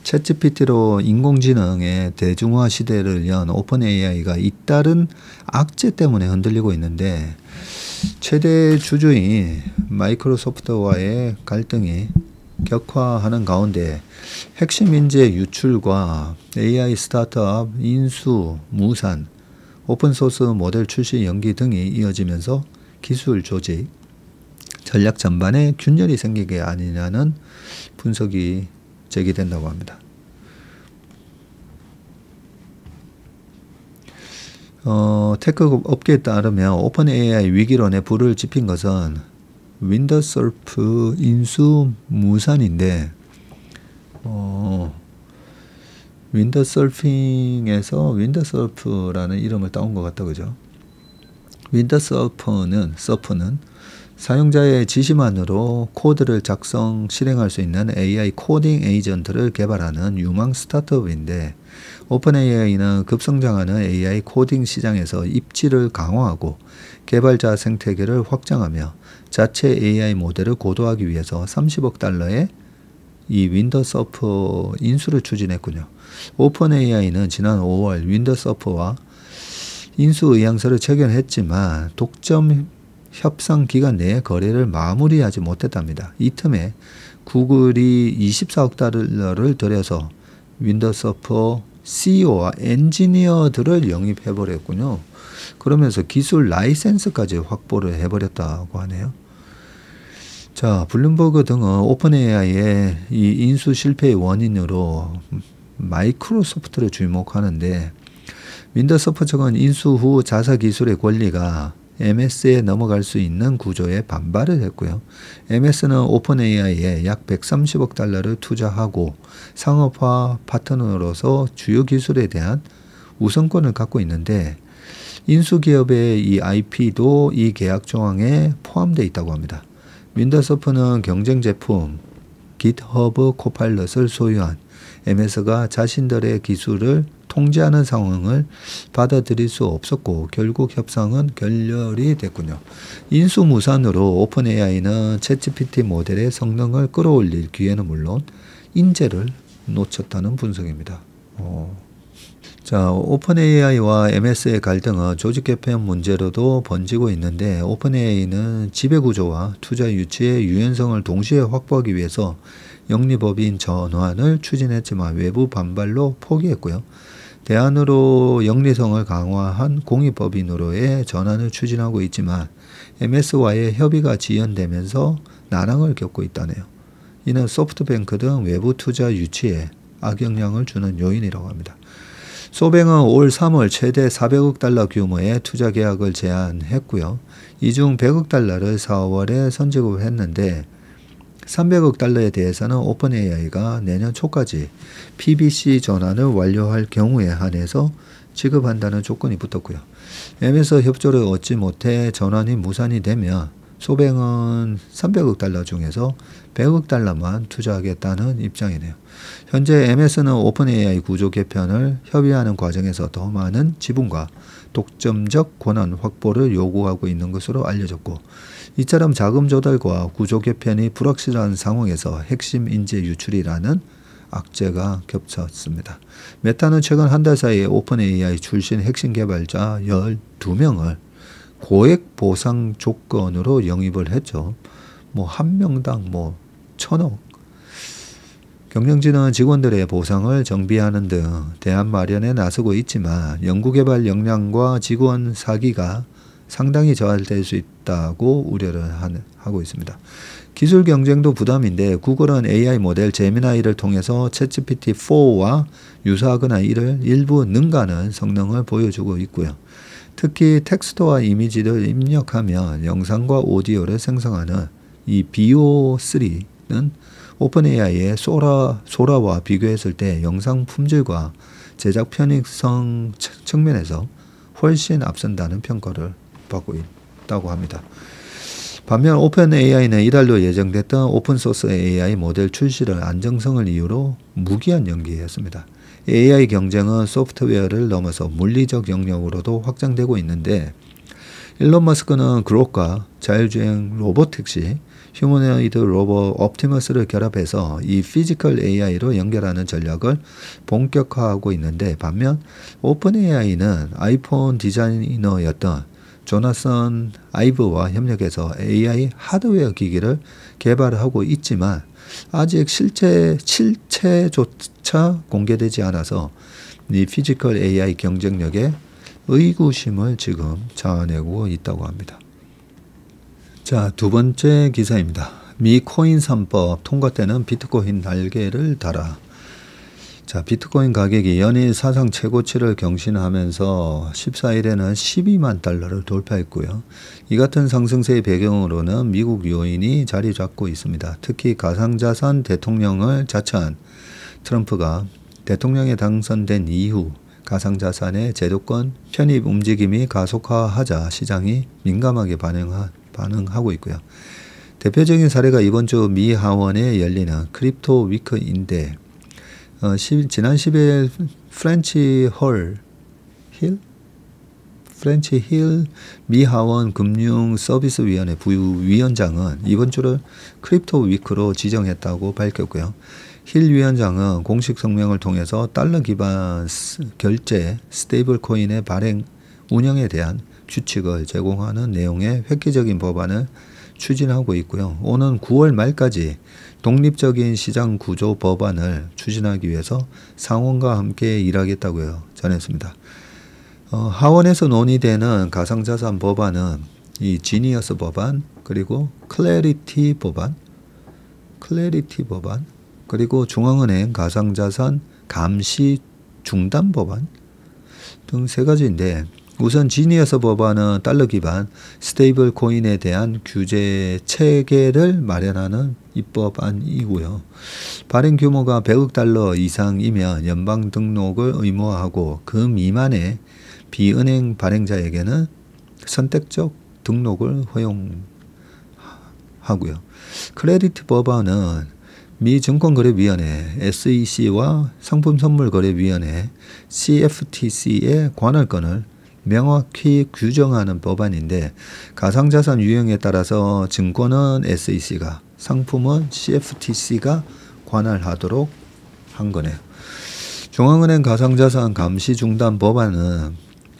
챗GPT로 인공지능의 대중화 시대를 연 오픈 AI가 잇따른 악재 때문에 흔들리고 있는데, 최대 주주인 마이크로소프트와의 갈등이 격화하는 가운데 핵심 인재 유출과 AI 스타트업 인수, 무산, 오픈소스 모델 출시 연기 등이 이어지면서 기술 조직, 전략 전반에 균열이 생기게 아니냐는 분석이 제기된다고 합니다. 테크 업계에 따르면 오픈 AI 위기론에 불을 지핀 것은 윈더서프 인수 무산인데, 윈더서핑에서 윈더서프라는 이름을 따온 것 같다, 그죠? 윈더서프는 사용자의 지시만으로 코드를 작성, 실행할 수 있는 AI 코딩 에이전트를 개발하는 유망 스타트업인데, 오픈 AI는 급성장하는 AI 코딩 시장에서 입지를 강화하고 개발자 생태계를 확장하며 자체 AI 모델을 고도화하기 위해서 30억 달러의 이 윈더서프 인수를 추진했군요. 오픈 AI는 지난 5월 윈더서프와 인수 의향서를 체결했지만 독점 협상 기간 내에 거래를 마무리하지 못했답니다. 이 틈에 구글이 24억 달러를 들여서 윈더서프 CEO와 엔지니어들을 영입해버렸군요. 그러면서 기술 라이센스까지 확보를 해버렸다고 하네요. 자, 블룸버그 등은 오픈 AI의 이 인수 실패의 원인으로 마이크로소프트를 주목하는데, 윈더서프 측은 인수 후 자사 기술의 권리가 MS에 넘어갈 수 있는 구조에 반발을 했고요. MS는 오픈 AI에 약 130억 달러를 투자하고 상업화 파트너로서 주요 기술에 대한 우선권을 갖고 있는데, 인수기업의 이 IP도 이 계약 조항에 포함되어 있다고 합니다. 윈더서프는 경쟁 제품 GitHub 코파일럿을 소유한 MS가 자신들의 기술을 통제하는 상황을 받아들일 수 없었고 결국 협상은 결렬이 됐군요. 인수무산으로 오픈 AI는 챗GPT 모델의 성능을 끌어올릴 기회는 물론 인재를 놓쳤다는 분석입니다. 자, 오픈 AI와 MS의 갈등은 조직 개편 문제로도 번지고 있는데, 오픈 AI는 지배구조와 투자 유치의 유연성을 동시에 확보하기 위해서 영리법인 전환을 추진했지만 외부 반발로 포기했고요. 대안으로 영리성을 강화한 공익법인으로의 전환을 추진하고 있지만 MS와의 협의가 지연되면서 난항을 겪고 있다네요. 이는 소프트뱅크 등 외부 투자 유치에 악영향을 주는 요인이라고 합니다. 소뱅은 올 3월 최대 400억 달러 규모의 투자 계약을 제안했고요. 이 중 100억 달러를 4월에 선지급했는데 300억 달러에 대해서는 오픈 AI가 내년 초까지 PBC 전환을 완료할 경우에 한해서 지급한다는 조건이 붙었고요. MS 협조를 얻지 못해 전환이 무산이 되면 소뱅은 300억 달러 중에서 100억 달러만 투자하겠다는 입장이네요. 현재 MS는 오픈 AI 구조 개편을 협의하는 과정에서 더 많은 지분과 독점적 권한 확보를 요구하고 있는 것으로 알려졌고, 이처럼 자금 조달과 구조 개편이 불확실한 상황에서 핵심 인재 유출이라는 악재가 겹쳤습니다. 메타는 최근 한 달 사이에 오픈 AI 출신 핵심 개발자 12명을 고액 보상 조건으로 영입을 했죠. 한 명당 1,000억. 경영진은 직원들의 보상을 정비하는 등 대안 마련에 나서고 있지만 연구개발 역량과 직원 사기가 상당히 저하될 수 있다고 우려를 하고 있습니다. 기술 경쟁도 부담인데 구글은 AI 모델 제미나이를 통해서 챗GPT-4와 유사하거나 이를 일부 능가하는 성능을 보여주고 있고요. 특히 텍스트와 이미지를 입력하면 영상과 오디오를 생성하는 이 BO3는 오픈 AI의 소라와 비교했을 때 영상 품질과 제작 편의성 측면에서 훨씬 앞선다는 평가를 받고 있다고 합니다. 반면 오픈 AI는 이달로 예정됐던 오픈소스 AI 모델 출시를 안정성을 이유로 무기한 연기했습니다. AI 경쟁은 소프트웨어를 넘어서 물리적 영역으로도 확장되고 있는데, 일론 머스크는 그록과 자율주행 로보택시, 휴머노이드 로봇 옵티머스를 결합해서 이 피지컬 AI로 연결하는 전략을 본격화하고 있는데, 반면 오픈 AI는 아이폰 디자이너였던 조나선 아이브와 협력해서 AI 하드웨어 기기를 개발하고 있지만 아직 실체조차 공개되지 않아서 이 피지컬 AI 경쟁력에 의구심을 지금 자아내고 있다고 합니다. 자, 두 번째 기사입니다. 미 코인 3법 통과 때는 비트코인 날개를 달아. 자, 비트코인 가격이 연일 사상 최고치를 경신하면서 14일에는 12만 달러를 돌파했고요. 이 같은 상승세의 배경으로는 미국 요인이 자리 잡고 있습니다. 특히 가상자산 대통령을 자처한 트럼프가 대통령에 당선된 이후 가상자산의 제도권 편입 움직임이 가속화하자 시장이 민감하게 반응하고 있고요. 대표적인 사례가 이번 주 미 하원에 열리는 크립토 위크인데, 지난 10일 프렌치 힐 미 하원 금융서비스위원회 부위원장은 이번 주를 크립토 위크로 지정했다고 밝혔고요. 힐 위원장은 공식 성명을 통해서 달러 기반 결제 스테이블 코인의 발행 운영에 대한 규칙을 제공하는 내용의 획기적인 법안을 추진하고 있고요. 오는 9월 말까지 독립적인 시장 구조 법안을 추진하기 위해서 상원과 함께 일하겠다고요 전했습니다. 하원에서 논의되는 가상자산 법안은 이 지니어스 법안, 그리고 클래리티 법안, 그리고 중앙은행 가상자산 감시 중단 법안 등 세 가지인데, 우선 지니어스 법안은 달러 기반 스테이블 코인에 대한 규제 체계를 마련하는 입법안이고요. 발행 규모가 100억 달러 이상이면 연방 등록을 의무화하고 그 미만의 비은행 발행자에게는 선택적 등록을 허용하고요. 크레디트 법안은 미 증권거래위원회 SEC와 상품선물거래위원회 CFTC의 관할권을 명확히 규정하는 법안인데, 가상자산 유형에 따라서 증권은 SEC가, 상품은 CFTC가 관할하도록 한 거네요. 중앙은행 가상자산 감시 중단 법안은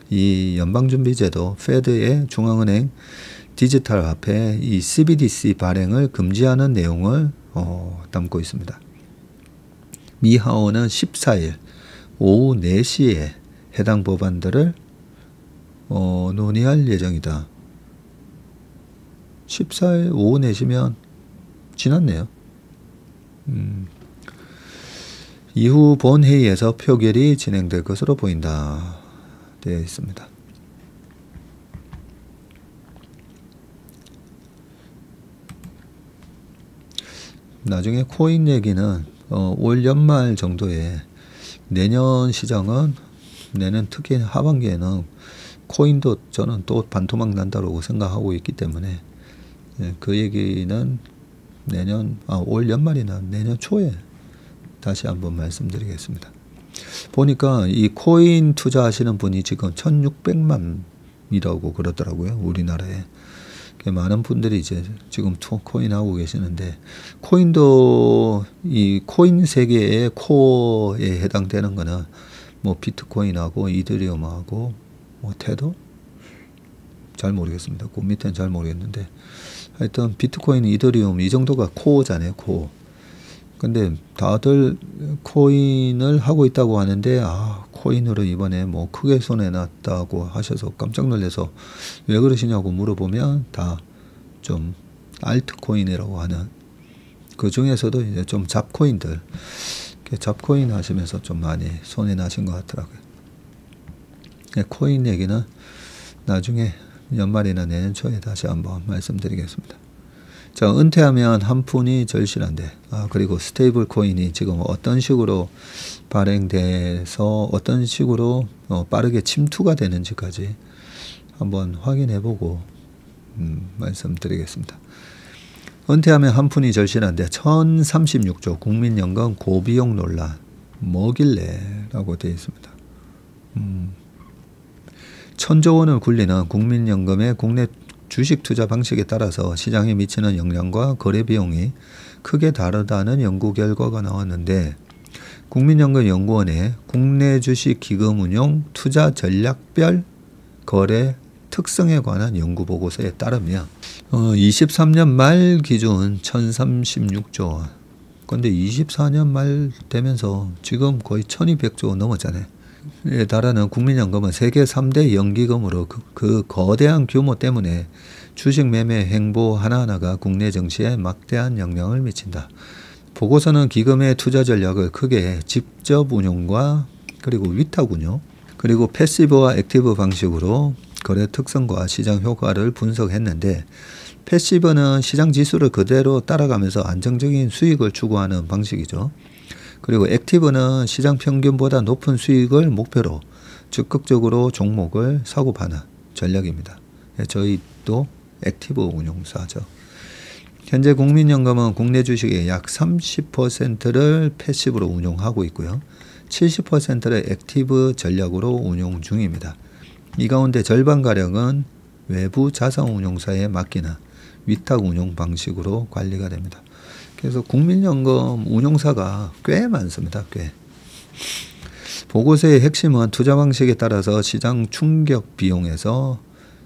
이 연방준비제도 페드의 중앙은행 디지털 화폐 이 CBDC 발행을 금지하는 내용을 담고 있습니다. 미 하원은 14일 오후 4시에 해당 법안들을 논의할 예정이다. 14일 오후 4시면 지났네요. 이후 본회의에서 표결이 진행될 것으로 보인다. 되어 있습니다. 나중에 코인 얘기는 올 연말 정도에 내년 시장은 내년 특히 하반기에는 코인도 저는 또 반토막 난다고 생각하고 있기 때문에 그 얘기는 올 연말이나 내년 초에 다시 한번 말씀드리겠습니다. 보니까 이 코인 투자하시는 분이 지금 1600만이라고 그러더라고요. 우리나라에. 많은 분들이 이제 지금 코인 하고 계시는데, 코인도 이 코인 세계의 코어에 해당되는 거는 뭐 비트코인하고 이더리움하고 뭐 테더? 잘 모르겠습니다. 그 밑에는 잘 모르겠는데, 하여튼 비트코인, 이더리움 이 정도가 코어잖아요. 코어. 근데 다들 코인을 하고 있다고 하는데, 코인으로 이번에 뭐 크게 손해났다고 하셔서 깜짝 놀라서 왜 그러시냐고 물어보면 다 좀 알트코인이라고 하는 그 중에서도 이제 좀 잡코인들, 잡코인 하시면서 좀 많이 손해나신 것 같더라고요. 코인 얘기는 나중에 연말이나 내년 초에 다시 한번 말씀드리겠습니다. 자, 은퇴하면 한 푼이 절실한데, 그리고 스테이블 코인이 지금 어떤 식으로 발행돼서 어떤 식으로 빠르게 침투가 되는지까지 한번 확인해보고 말씀드리겠습니다. 은퇴하면 한 푼이 절실한데 1036조 국민연금 고비용 논란 뭐길래 라고 되어 있습니다. 1000조 원을 굴리는 국민연금의 국내 주식 투자 방식에 따라서 시장에 미치는 영향과 거래 비용이 크게 다르다는 연구 결과가 나왔는데, 국민연금연구원의 국내 주식 기금 운용 투자 전략별 거래 특성에 관한 연구 보고서에 따르면 23년 말 기준 1036조 원. 근데 24년 말 되면서 지금 거의 1200조 원 넘었잖아요. 에 달하는 국민연금은 세계 3대 연기금으로 그 거대한 규모 때문에 주식 매매 행보 하나하나가 국내 정치에 막대한 영향을 미친다. 보고서는 기금의 투자 전략을 크게 직접 운용과 그리고 위탁 운용, 그리고 패시브와 액티브 방식으로 거래 특성과 시장 효과를 분석했는데, 패시브는 시장 지수를 그대로 따라가면서 안정적인 수익을 추구하는 방식이죠. 그리고 액티브는 시장 평균보다 높은 수익을 목표로 적극적으로 종목을 사고 파는 전략입니다. 저희도 액티브 운용사죠. 현재 국민연금은 국내 주식의 약 30%를 패시브로 운용하고 있고요. 70%를 액티브 전략으로 운용 중입니다. 이 가운데 절반가량은 외부 자산운용사에 맡기는 위탁 운용 방식으로 관리가 됩니다. 그래서 국민연금 운용사가 꽤 많습니다. 꽤. 보고서의 핵심은 투자 방식에 따라서 시장 충격 비용에서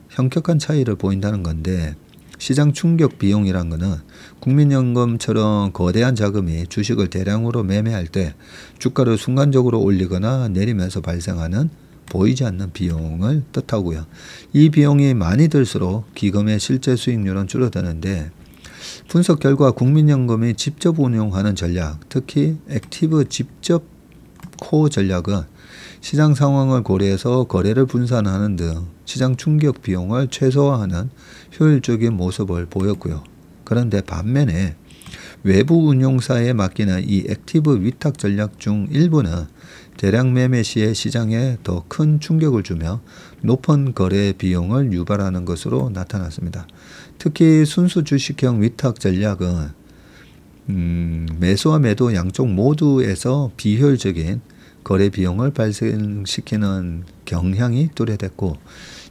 현격한 차이를 보인다는 건데, 시장 충격 비용이란 것은 국민연금처럼 거대한 자금이 주식을 대량으로 매매할 때 주가를 순간적으로 올리거나 내리면서 발생하는 보이지 않는 비용을 뜻하고요. 이 비용이 많이 들수록 기금의 실제 수익률은 줄어드는데, 분석 결과 국민연금이 직접 운용하는 전략, 특히 액티브 직접 코어 전략은 시장 상황을 고려해서 거래를 분산하는 등 시장 충격 비용을 최소화하는 효율적인 모습을 보였고요. 그런데 반면에 외부 운용사에 맡기는 이 액티브 위탁 전략 중 일부는 대량 매매 시에 시장에 더 큰 충격을 주며 높은 거래 비용을 유발하는 것으로 나타났습니다. 특히 순수 주식형 위탁 전략은 매수와 매도 양쪽 모두에서 비효율적인 거래 비용을 발생시키는 경향이 뚜렷했고,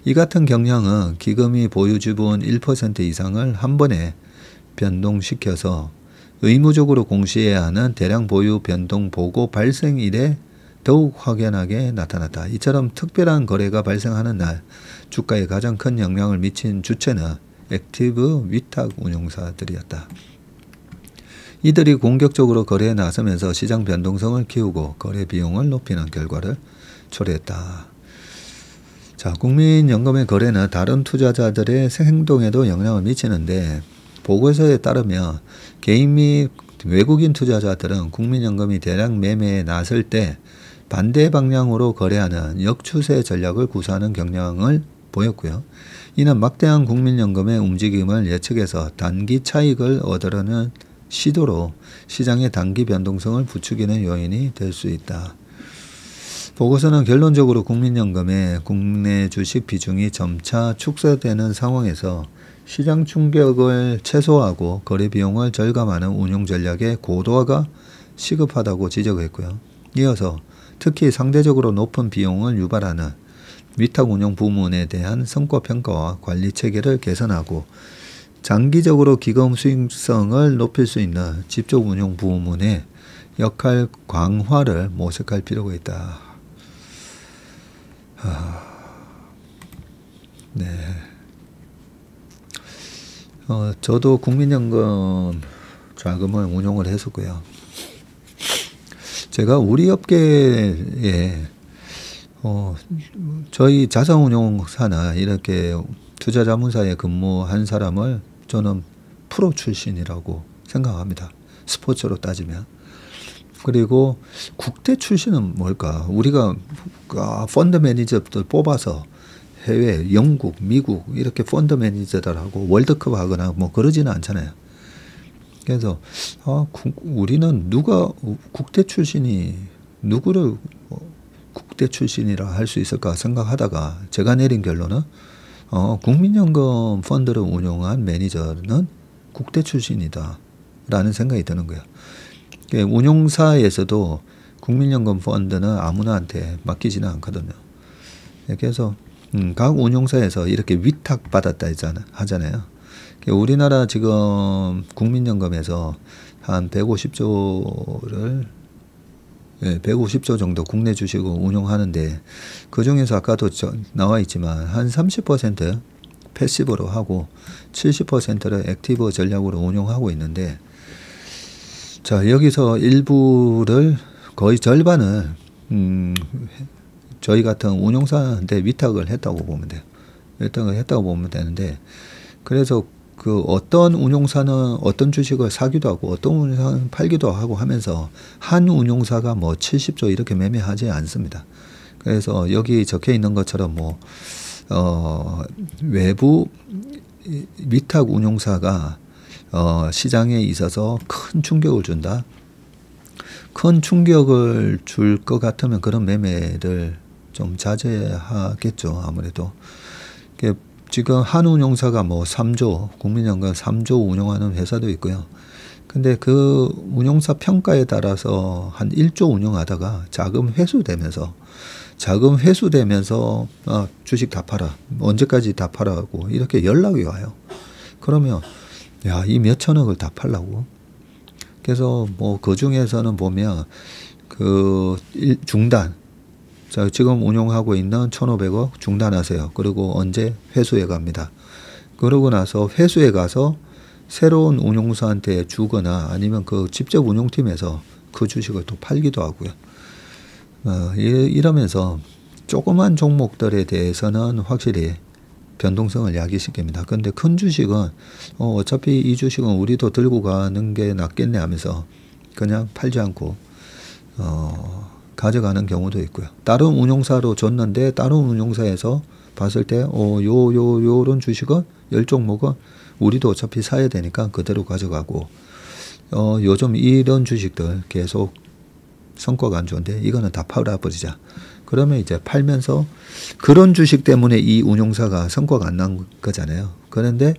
이 같은 경향은 기금이 보유 지분 1% 이상을 한 번에 변동시켜서 의무적으로 공시해야 하는 대량 보유 변동 보고 발생 일에 더욱 확연하게 나타났다. 이처럼 특별한 거래가 발생하는 날 주가에 가장 큰 영향을 미친 주체는 액티브 위탁 운용사들이었다. 이들이 공격적으로 거래에 나서면서 시장 변동성을 키우고 거래 비용을 높이는 결과를 초래했다. 자, 국민연금의 거래는 다른 투자자들의 행동에도 영향을 미치는데 보고서에 따르면 개인 및 외국인 투자자들은 국민연금이 대량 매매에 나설 때 반대 방향으로 거래하는 역추세 전략을 구사하는 경향을 보였고요. 이는 막대한 국민연금의 움직임을 예측해서 단기 차익을 얻으려는 시도로 시장의 단기 변동성을 부추기는 요인이 될 수 있다. 보고서는 결론적으로 국민연금의 국내 주식 비중이 점차 축소되는 상황에서 시장 충격을 최소화하고 거래 비용을 절감하는 운용 전략의 고도화가 시급하다고 지적했고요. 이어서 특히 상대적으로 높은 비용을 유발하는 위탁 운용 부문에 대한 성과 평가와 관리 체계를 개선하고 장기적으로 기금 수익성을 높일 수 있는 집중 운용 부문의 역할 강화를 모색할 필요가 있다. 네. 저도 국민연금 자금을 운용을 했었고요. 제가 우리 업계에 저희 자산운용사나 이렇게 투자자문사에 근무한 사람을 저는 프로 출신이라고 생각합니다. 스포츠로 따지면. 그리고 국대 출신은 뭘까? 우리가 펀드 매니저들 뽑아서 해외, 영국, 미국 이렇게 펀드 매니저들하고 월드컵 하거나 뭐 그러지는 않잖아요. 그래서 우리는 누가 국대 출신이 누구를 국대 출신이라 할 수 있을까 생각하다가 제가 내린 결론은 국민연금 펀드를 운용한 매니저는 국대 출신이다 라는 생각이 드는 거예요. 운용사에서도 국민연금 펀드는 아무나한테 맡기지는 않거든요. 그래서 각 운용사에서 이렇게 위탁받았다 하잖아요. 우리나라 지금 국민연금에서 한 150조 정도 국내 주식을 운용하는데 그 중에서 아까도 나와 있지만 한 30% 패시브로 하고 70%를 액티브 전략으로 운용하고 있는데 자, 여기서 일부를 거의 절반을 저희 같은 운용사한테 위탁을 했다고 보면 돼요. 위탁을 했다고 보면 되는데 그래서 그 어떤 운용사는 어떤 주식을 사기도 하고 어떤 운용사는 팔기도 하고 하면서 한 운용사가 뭐 70조 이렇게 매매하지 않습니다. 그래서 여기 적혀 있는 것처럼 뭐 외부 위탁 운용사가 시장에 있어서 큰 충격을 준다. 큰 충격을 줄 것 같으면 그런 매매를 좀 자제하겠죠. 아무래도. 지금 한 운용사가 뭐 3조, 국민연금 3조 운용하는 회사도 있고요. 근데 그 운용사 평가에 따라서 한 1조 운용하다가 자금 회수되면서 주식 다 팔아. 언제까지 다 팔아고 이렇게 연락이 와요. 그러면 야, 이 몇천억을 다 팔라고. 그래서 뭐 그 중에서는 보면 그 중단. 자, 지금 운용하고 있는 1,500억 중단하세요. 그리고 언제 회수해 갑니다. 그러고 나서 회수해 가서 새로운 운용사한테 주거나 아니면 그 직접 운용팀에서 그 주식을 또 팔기도 하고요. 이러면서 조그만 종목들에 대해서는 확실히 변동성을 야기시킵니다. 그런데 큰 주식은 어차피 이 주식은 우리도 들고 가는 게 낫겠네 하면서 그냥 팔지 않고 가져가는 경우도 있고요. 다른 운용사로 줬는데 다른 운용사에서 봤을 때 요런 주식은 10종목은 우리도 어차피 사야 되니까 그대로 가져가고 요즘 이런 주식들 계속 성과가 안 좋은데 이거는 다 팔아버리자. 그러면 이제 팔면서 그런 주식 때문에 이 운용사가 성과가 안 난 거잖아요. 그런데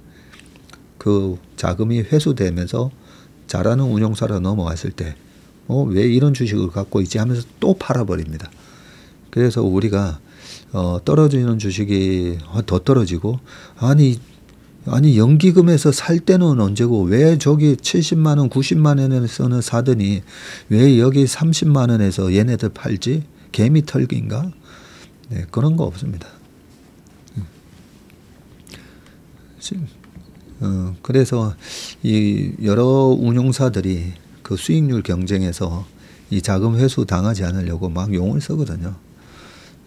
그 자금이 회수되면서 잘하는 운용사로 넘어왔을 때 왜 이런 주식을 갖고 있지 하면서 또 팔아버립니다. 그래서 우리가 떨어지는 주식이 더 떨어지고 아니 아니 연기금에서 살 때는 언제고 왜 저기 70만 원, 90만 원에서는 사더니 왜 여기 30만 원에서 얘네들 팔지? 개미 털기인가? 네, 그런 거 없습니다. 그래서 이 여러 운용사들이 그 수익률 경쟁에서 이 자금 회수 당하지 않으려고 막 용을 쓰거든요.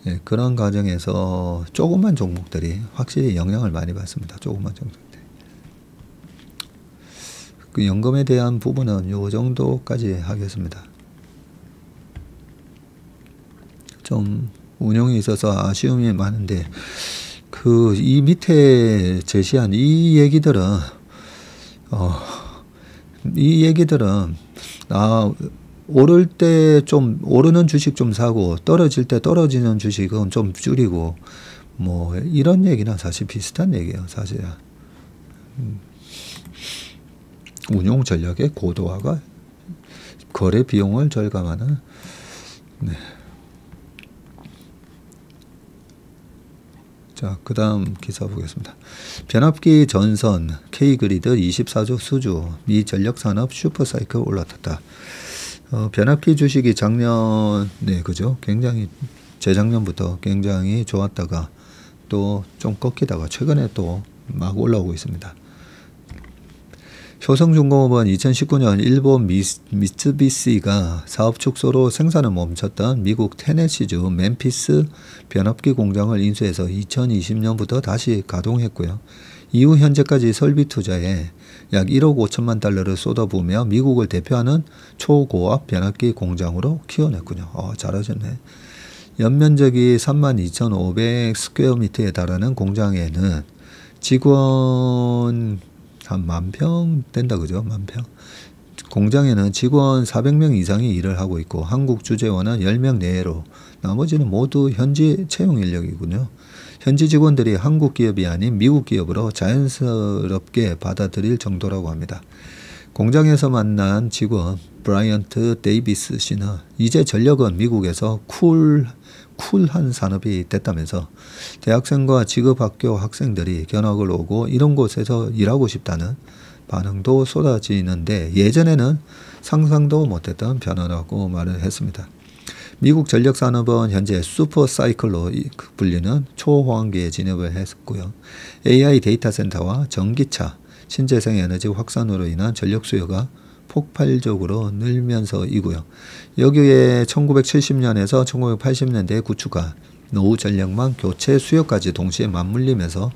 예, 그런 과정에서 조그만 종목들이 확실히 영향을 많이 받습니다. 조그만 종목들. 그 연금에 대한 부분은 요 정도까지 하겠습니다. 좀 운용에 있어서 아쉬움이 많은데 그 이 밑에 제시한 이 얘기들은 오를 때 좀 오르는 주식 좀 사고 떨어질 때 떨어지는 주식은 좀 줄이고 뭐 이런 얘기나 사실 비슷한 얘기예요. 사실 운용 전략의 고도화가 거래 비용을 절감하는. 네. 자, 그 다음 기사 보겠습니다. 변압기 전선 K그리드 24조 수주 미 전력산업 슈퍼사이클 올라탔다. 변압기 주식이 작년에 그죠? 굉장히 재작년부터 굉장히 좋았다가 또 좀 꺾이다가 최근에 또 막 올라오고 있습니다. 효성중공업은 2019년 일본 미쓰비시가 사업 축소로 생산을 멈췄던 미국 테네시주 멤피스 변압기 공장을 인수해서 2020년부터 다시 가동했고요. 이후 현재까지 설비 투자에 약 1억 5천만 달러를 쏟아부으며 미국을 대표하는 초고압 변압기 공장으로 키워냈군요. 잘하셨네. 연면적이 32,500 스퀘어미터에 달하는 공장에는 직원 한 10,000평 된다 그죠? 10,000평. 공장에는 직원 400명 이상이 일을 하고 있고 한국 주재원은 10명 내외로 나머지는 모두 현지 채용 인력이군요. 현지 직원들이 한국 기업이 아닌 미국 기업으로 자연스럽게 받아들일 정도라고 합니다. 공장에서 만난 직원 브라이언트 데이비스 씨는 이제 전력은 미국에서 쿨한 산업이 됐다면서 대학생과 직업학교 학생들이 견학을 오고 이런 곳에서 일하고 싶다는 반응도 쏟아지는데 예전에는 상상도 못했던 변화라고 말을 했습니다. 미국 전력산업은 현재 슈퍼사이클로 불리는 초호황기에 진입을 했고요. AI 데이터 센터와 전기차, 신재생에너지 확산으로 인한 전력 수요가 폭발적으로 늘면서이고요. 여기에 1970년에서 1980년대에 구축한 노후 전력망 교체 수요까지 동시에 맞물리면서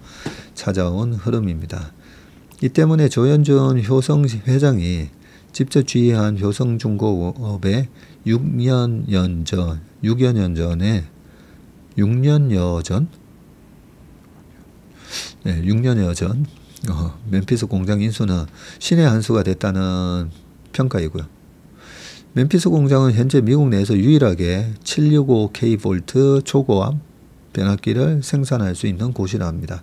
찾아온 흐름입니다. 이 때문에 조현준 효성 회장이 직접 지휘한 효성중공업의 6년여 전 멤피스 공장 인수는 신의 한 수가 됐다는 평가이고요. 멤피스 공장은 현재 미국 내에서 유일하게 765K 초고압 변압기를 생산할 수 있는 곳이라 합니다.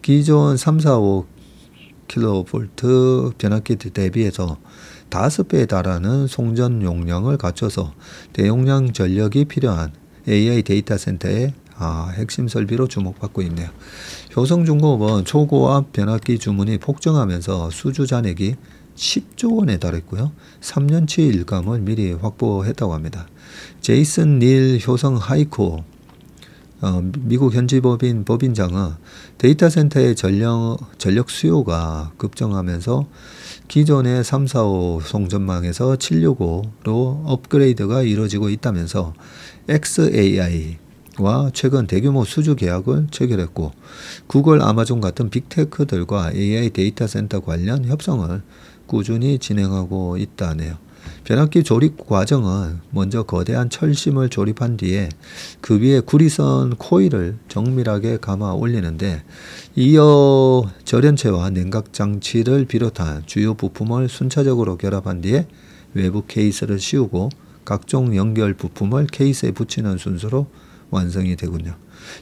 기존 345kV 변압기 대비해서 5배에 달하는 송전 용량을 갖춰서 대용량 전력이 필요한 AI 데이터 센터의 핵심 설비로 주목받고 있네요. 효성중공업은 초고압 변압기 주문이 폭증하면서 수주 잔액이 10조 원에 달했고요. 3년치 일감을 미리 확보했다고 합니다. 제이슨 닐 효성 하이코 미국 현지 법인장은 데이터 센터의 전력 수요가 급증하면서 기존의 345 송전망에서 765로 업그레이드가 이루어지고 있다면서 XAI와 최근 대규모 수주 계약을 체결했고 구글, 아마존 같은 빅테크들과 AI 데이터 센터 관련 협상을 꾸준히 진행하고 있다네요. 변압기 조립 과정은 먼저 거대한 철심을 조립한 뒤에 그 위에 구리선 코일을 정밀하게 감아 올리는데 이어 절연체와 냉각장치를 비롯한 주요 부품을 순차적으로 결합한 뒤에 외부 케이스를 씌우고 각종 연결 부품을 케이스에 붙이는 순서로 완성이 되군요.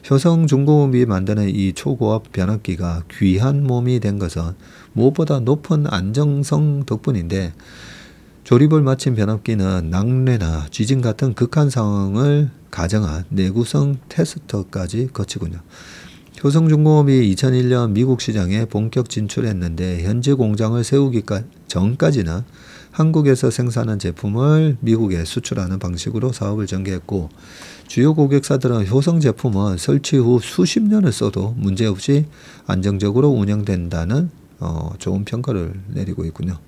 효성중공업이 만드는 이 초고압 변압기가 귀한 몸이 된 것은 무엇보다 높은 안정성 덕분인데 조립을 마친 변압기는 낙뢰나 지진 같은 극한 상황을 가정한 내구성 테스트까지 거치군요. 효성중공업이 2001년 미국 시장에 본격 진출했는데 현지 공장을 세우기 전까지는 한국에서 생산한 제품을 미국에 수출하는 방식으로 사업을 전개했고 주요 고객사들은 효성 제품은 설치 후 수십 년을 써도 문제없이 안정적으로 운영된다는 좋은 평가를 내리고 있군요.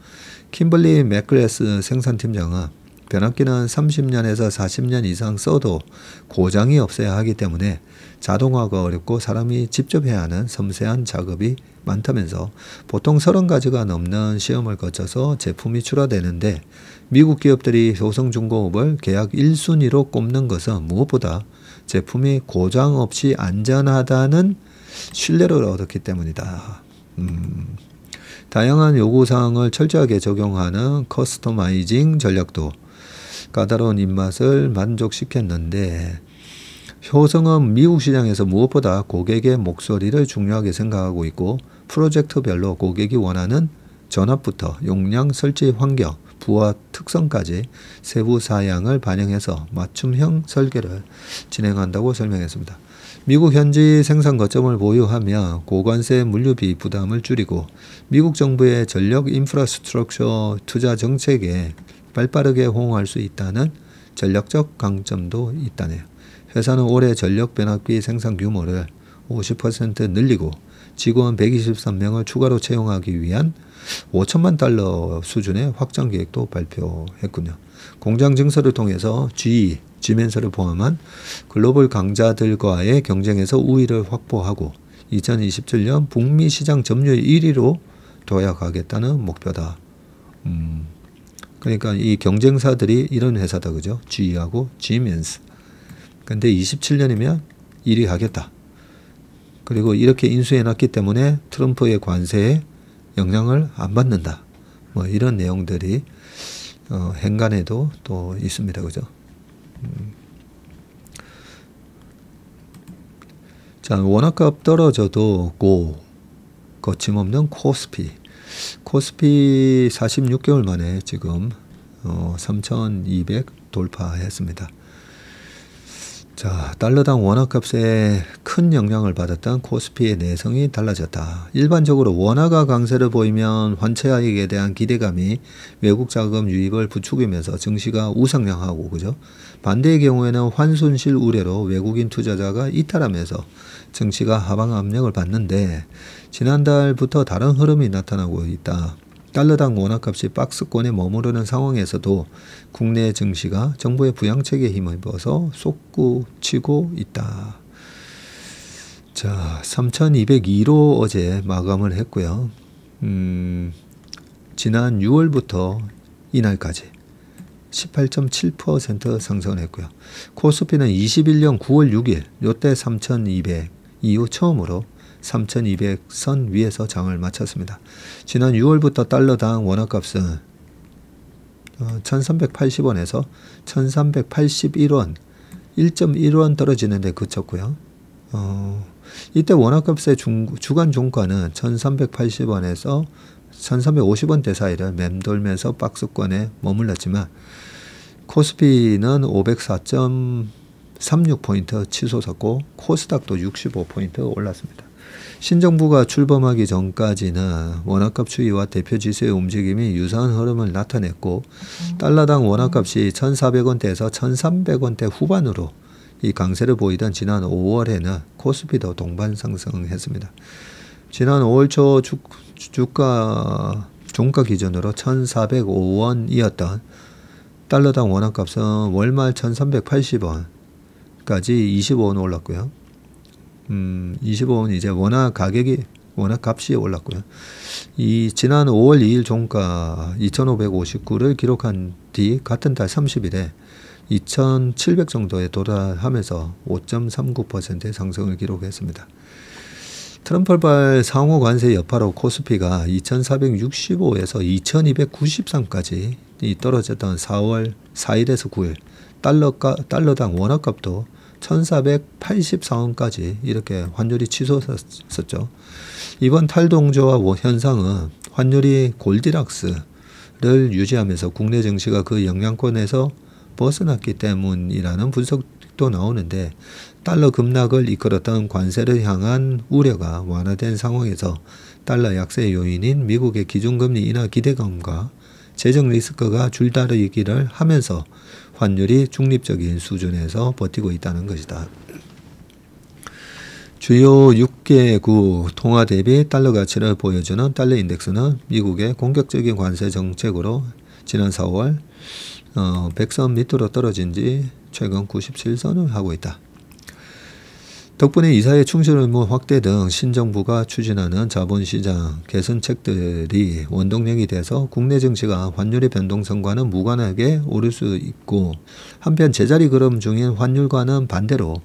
킴벌리 맥그레스 생산팀장은 변압기는 30년에서 40년 이상 써도 고장이 없어야 하기 때문에 자동화가 어렵고 사람이 직접 해야 하는 섬세한 작업이 많다면서 보통 30가지가 넘는 시험을 거쳐서 제품이 출하되는데 미국 기업들이 효성중공업을 계약 1순위로 꼽는 것은 무엇보다 제품이 고장 없이 안전하다는 신뢰를 얻었기 때문이다. 다양한 요구사항을 철저하게 적용하는 커스터마이징 전략도 까다로운 입맛을 만족시켰는데 효성은 미국 시장에서 무엇보다 고객의 목소리를 중요하게 생각하고 있고 프로젝트별로 고객이 원하는 전압부터 용량, 설치 환경, 부하 특성까지 세부 사양을 반영해서 맞춤형 설계를 진행한다고 설명했습니다. 미국 현지 생산 거점을 보유하며 고관세 물류비 부담을 줄이고 미국 정부의 전력 인프라스트럭처 투자 정책에 발빠르게 호응할 수 있다는 전략적 강점도 있다네요. 회사는 올해 전력 변압기 생산 규모를 50% 늘리고 직원 123명을 추가로 채용하기 위한 $5천만 수준의 확장 계획도 발표했군요. 공장 증설을 통해서 GE, 지멘스를 포함한 글로벌 강자들과의 경쟁에서 우위를 확보하고 2027년 북미 시장 점유율 1위로 도약하겠다는 목표다. 그러니까 이 경쟁사들이 이런 회사다, 그죠? GE하고 지멘스. 근데 27년이면 1위 하겠다. 그리고 이렇게 인수해놨기 때문에 트럼프의 관세에 영향을 안 받는다. 뭐 이런 내용들이 행간에도 또 있습니다, 그죠? 자, 원화값 떨어져도 거침없는 코스피. 코스피 46개월 만에 지금 3,200 돌파했습니다. 자, 달러당 원화값에 큰 영향을 받았던 코스피의 내성이 달라졌다. 일반적으로 원화가 강세를 보이면 환차익에 대한 기대감이 외국 자금 유입을 부추기면서 증시가 우상향하고, 그죠? 반대의 경우에는 환순실 우려로 외국인 투자자가 이탈하면서 증시가 하방 압력을 받는데 지난달부터 다른 흐름이 나타나고 있다. 달러당 원화값이 박스권에 머무르는 상황에서도 국내 증시가 정부의 부양책에 힘입어서 솟구치고 있다. 자, 3,202로 어제 마감을 했고요. 지난 6월부터 이날까지 18.7% 상승을 했고요. 코스피는 21년 9월 6일 요때 3,200 이후 처음으로 3,200선 위에서 장을 마쳤습니다. 지난 6월부터 달러당 원화값은 1,380원에서 1,381원, 1.1원 떨어지는 데 그쳤고요. 이때 원화값의 주간 종가는 1,380원에서 1,350원대 사이를 맴돌면서 박스권에 머물렀지만 코스피는 504.36포인트 치솟았고 코스닥도 65포인트 올랐습니다. 신정부가 출범하기 전까지는 원화값 추이와 대표 지수의 움직임이 유사한 흐름을 나타냈고 달러당 원화값이 1,400원대에서 1,300원대 후반으로 이 강세를 보이던 지난 5월에는 코스피도 동반 상승했습니다. 지난 5월 초 종가 기준으로 1,405원이었던 달러당 원화값은 월말 1,380원까지 25원 올랐고요. 25원 이제 원화 값이 올랐고요. 이 지난 5월 2일 종가 2,559를 기록한 뒤 같은 달 30일에 2,700 정도에 도달하면서 5.39%의 상승을 기록했습니다. 트럼프발 상호 관세 여파로 코스피가 2,465에서 2,293까지 떨어졌던 4월 4일에서 9일 달러당 원화값도 1,484원까지 이렇게 환율이 치솟았었죠. 이번 탈동조화 현상은 환율이 골디락스를 유지하면서 국내 증시가 그 영향권에서 벗어났기 때문이라는 분석도 나오는데 달러 급락을 이끌었던 관세를 향한 우려가 완화된 상황에서 달러 약세 요인인 미국의 기준금리 인하 기대감과 재정 리스크가 줄다리기를 하면서 환율이 중립적인 수준에서 버티고 있다는 것이다. 주요 6개국 통화 대비 달러 가치를 보여주는 달러 인덱스는 미국의 공격적인 관세 정책으로 지난 4월 100선 밑으로 떨어진 지 최근 97선을 하고 있다. 덕분에 이사회 충실 의무 확대 등 신정부가 추진하는 자본시장 개선책들이 원동력이 돼서 국내 증시가 환율의 변동성과는 무관하게 오를 수 있고, 한편 제자리 걸음 중인 환율과는 반대로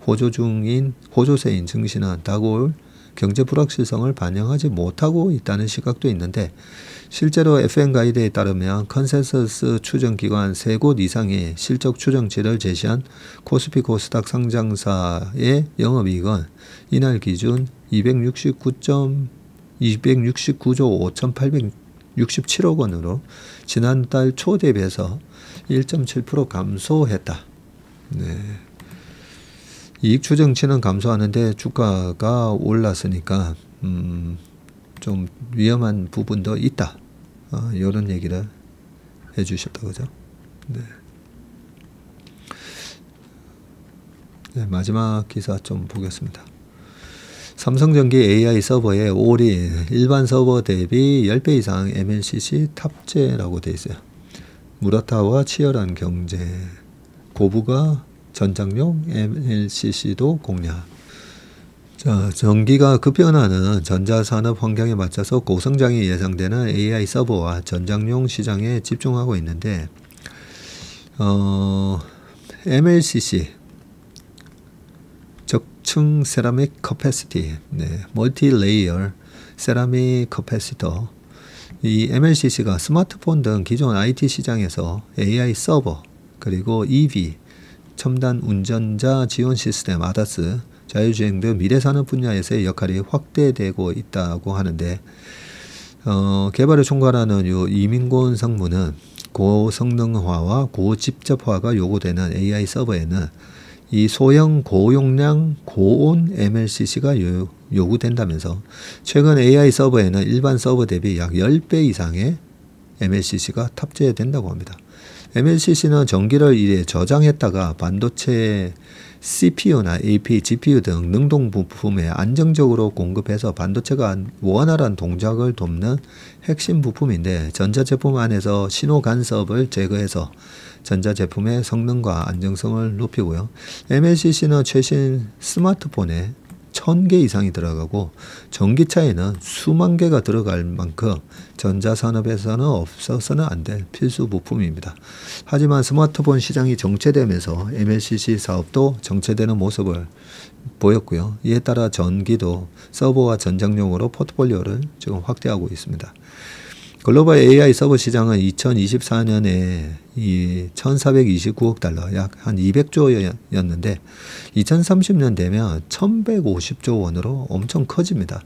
호조세인 증시는 다가올 경제 불확실성을 반영하지 못하고 있다는 시각도 있는데, 실제로 FN 가이드에 따르면 컨센서스 추정기관 3곳 이상의 실적 추정치를 제시한 코스피 코스닥 상장사의 영업이익은 이날 기준 269조 5,867억 원으로 지난달 초 대비해서 1.7% 감소했다. 네. 이익 추정치는 감소하는데 주가가 올랐으니까 좀 위험한 부분도 있다. 이런 얘기를 해주셨다, 그죠? 네. 네, 마지막 기사 좀 보겠습니다. 삼성전기 AI 서버에 올인, 일반 서버 대비 10배 이상 MLCC 탑재라고 되어 있어요. 무라타와 치열한 경제, 고부가 전장용 MLCC도 공략. 자, 전기가 급변하는 전자산업 환경에 맞춰서 고성장이 예상되는 AI 서버와 전장용 시장에 집중하고 있는데, MLCC 적층 세라믹 커패시티, 멀티레이어 세라믹 커패시터, 이 MLCC가 스마트폰 등 기존 IT 시장에서 AI 서버, 그리고 EV 첨단 운전자 지원 시스템 ADAS, 자율주행 등 미래산업 분야에서의 역할이 확대되고 있다고 하는데, 개발을 총괄하는 이민곤 상무는 고성능화와 고집접화가 요구되는 AI 서버에는 이 소형 고용량 고온 MLCC가 요구된다면서, 최근 AI 서버에는 일반 서버 대비 약 10배 이상의 MLCC가 탑재된다고 합니다. MLCC는 전기를 이래 저장했다가 반도체 CPU나 AP, GPU 등 능동 부품에 안정적으로 공급해서 반도체가 원활한 동작을 돕는 핵심 부품인데, 전자제품 안에서 신호 간섭을 제거해서 전자제품의 성능과 안정성을 높이고요. MLCC는 최신 스마트폰에 1000개 이상이 들어가고 전기차에는 수만 개가 들어갈 만큼 전자산업에서는 없어서는 안 될 필수 부품입니다. 하지만 스마트폰 시장이 정체되면서 MLCC 사업도 정체되는 모습을 보였고요. 이에 따라 전기도 서버와 전장용으로 포트폴리오를 지금 확대하고 있습니다. 글로벌 AI 서버 시장은 2024년에 이 1,429억 달러, 약 한 200조였는데 2030년 되면 1,150조 원으로 엄청 커집니다.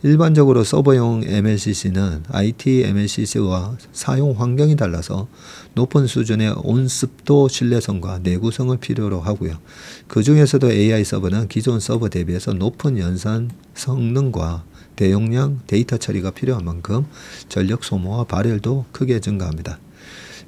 일반적으로 서버용 MLCC는 IT MLCC와 사용 환경이 달라서 높은 수준의 온습도 신뢰성과 내구성을 필요로 하고요. 그 중에서도 AI 서버는 기존 서버 대비해서 높은 연산 성능과 대용량 데이터 처리가 필요한 만큼 전력 소모와 발열도 크게 증가합니다.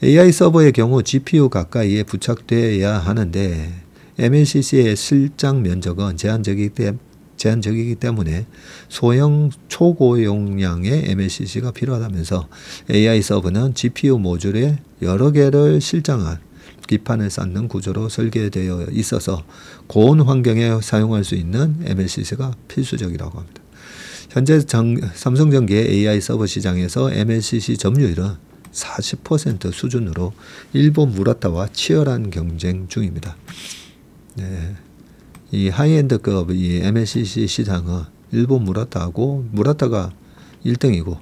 AI 서버의 경우 GPU 가까이에 부착되어야 하는데 MLCC의 실장 면적은 제한적이기 때문에 소형 초고용량의 MLCC가 필요하다면서 AI 서버는 GPU 모듈에 여러 개를 실장한 기판을 쌓는 구조로 설계되어 있어서 고온 환경에 사용할 수 있는 MLCC가 필수적이라고 합니다. 현재 삼성전기의 AI 서버 시장에서 MLCC 점유율은 40% 수준으로 일본 무라타와 치열한 경쟁 중입니다. 네. 이 하이엔드급 이 MLCC 시장은 일본 무라타하고 무라타가 1등이고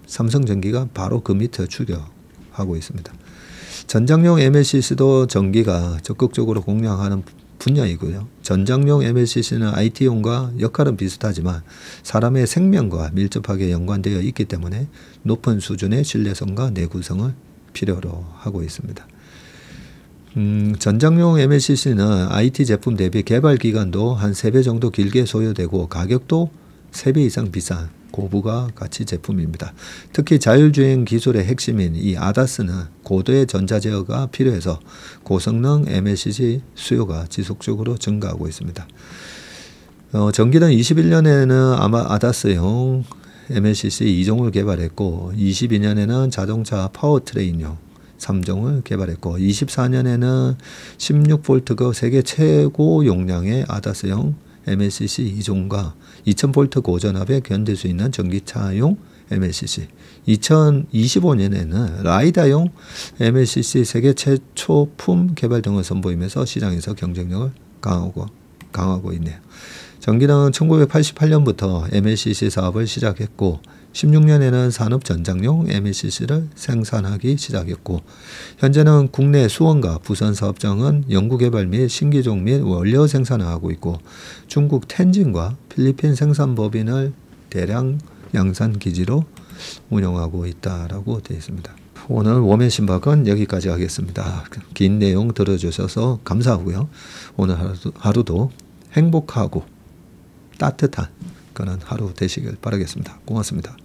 삼성전기가 바로 그 밑에 추격하고 있습니다. 전장용 MLCC도 전기가 적극적으로 공략하는 분야이고요. 전장용 MLCC는 IT용과 역할은 비슷하지만 사람의 생명과 밀접하게 연관되어 있기 때문에 높은 수준의 신뢰성과 내구성을 필요로 하고 있습니다. 전장용 MLCC는 IT 제품 대비 개발 기간도 한 3배 정도 길게 소요되고 가격도 3배 이상 비싼 고부가 가치 제품입니다. 특히 자율주행 기술의 핵심인 이 ADAS는 고도의 전자 제어가 필요해서 고성능 MLCC 수요가 지속적으로 증가하고 있습니다. 전기는 21년에는 아마 ADAS용 MLCC 2종을 개발했고 22년에는 자동차 파워트레인용 3종을 개발했고 24년에는 16V급 세계 최고 용량의 ADAS용 MLCC 2종과 2000V 고전압에 견딜 수 있는 전기차용 MLCC 2025년에는 라이다용 MLCC 세계 최초품 개발 등을 선보이면서 시장에서 경쟁력을 강화하고 있네요. 전기는 1988년부터 MLCC 사업을 시작했고 16년에는 산업 전장용 MLCC를 생산하기 시작했고 현재는 국내 수원과 부산 사업장은 연구개발 및 신기종 및 원료 생산을 하고 있고 중국 텐진과 필리핀 생산법인을 대량 양산 기지로 운영하고 있다라고 되어 있습니다. 오늘 웜의 신박은 여기까지 하겠습니다. 긴 내용 들어주셔서 감사하고요. 오늘 하루도 행복하고 따뜻한 그런 하루 되시길 바라겠습니다. 고맙습니다.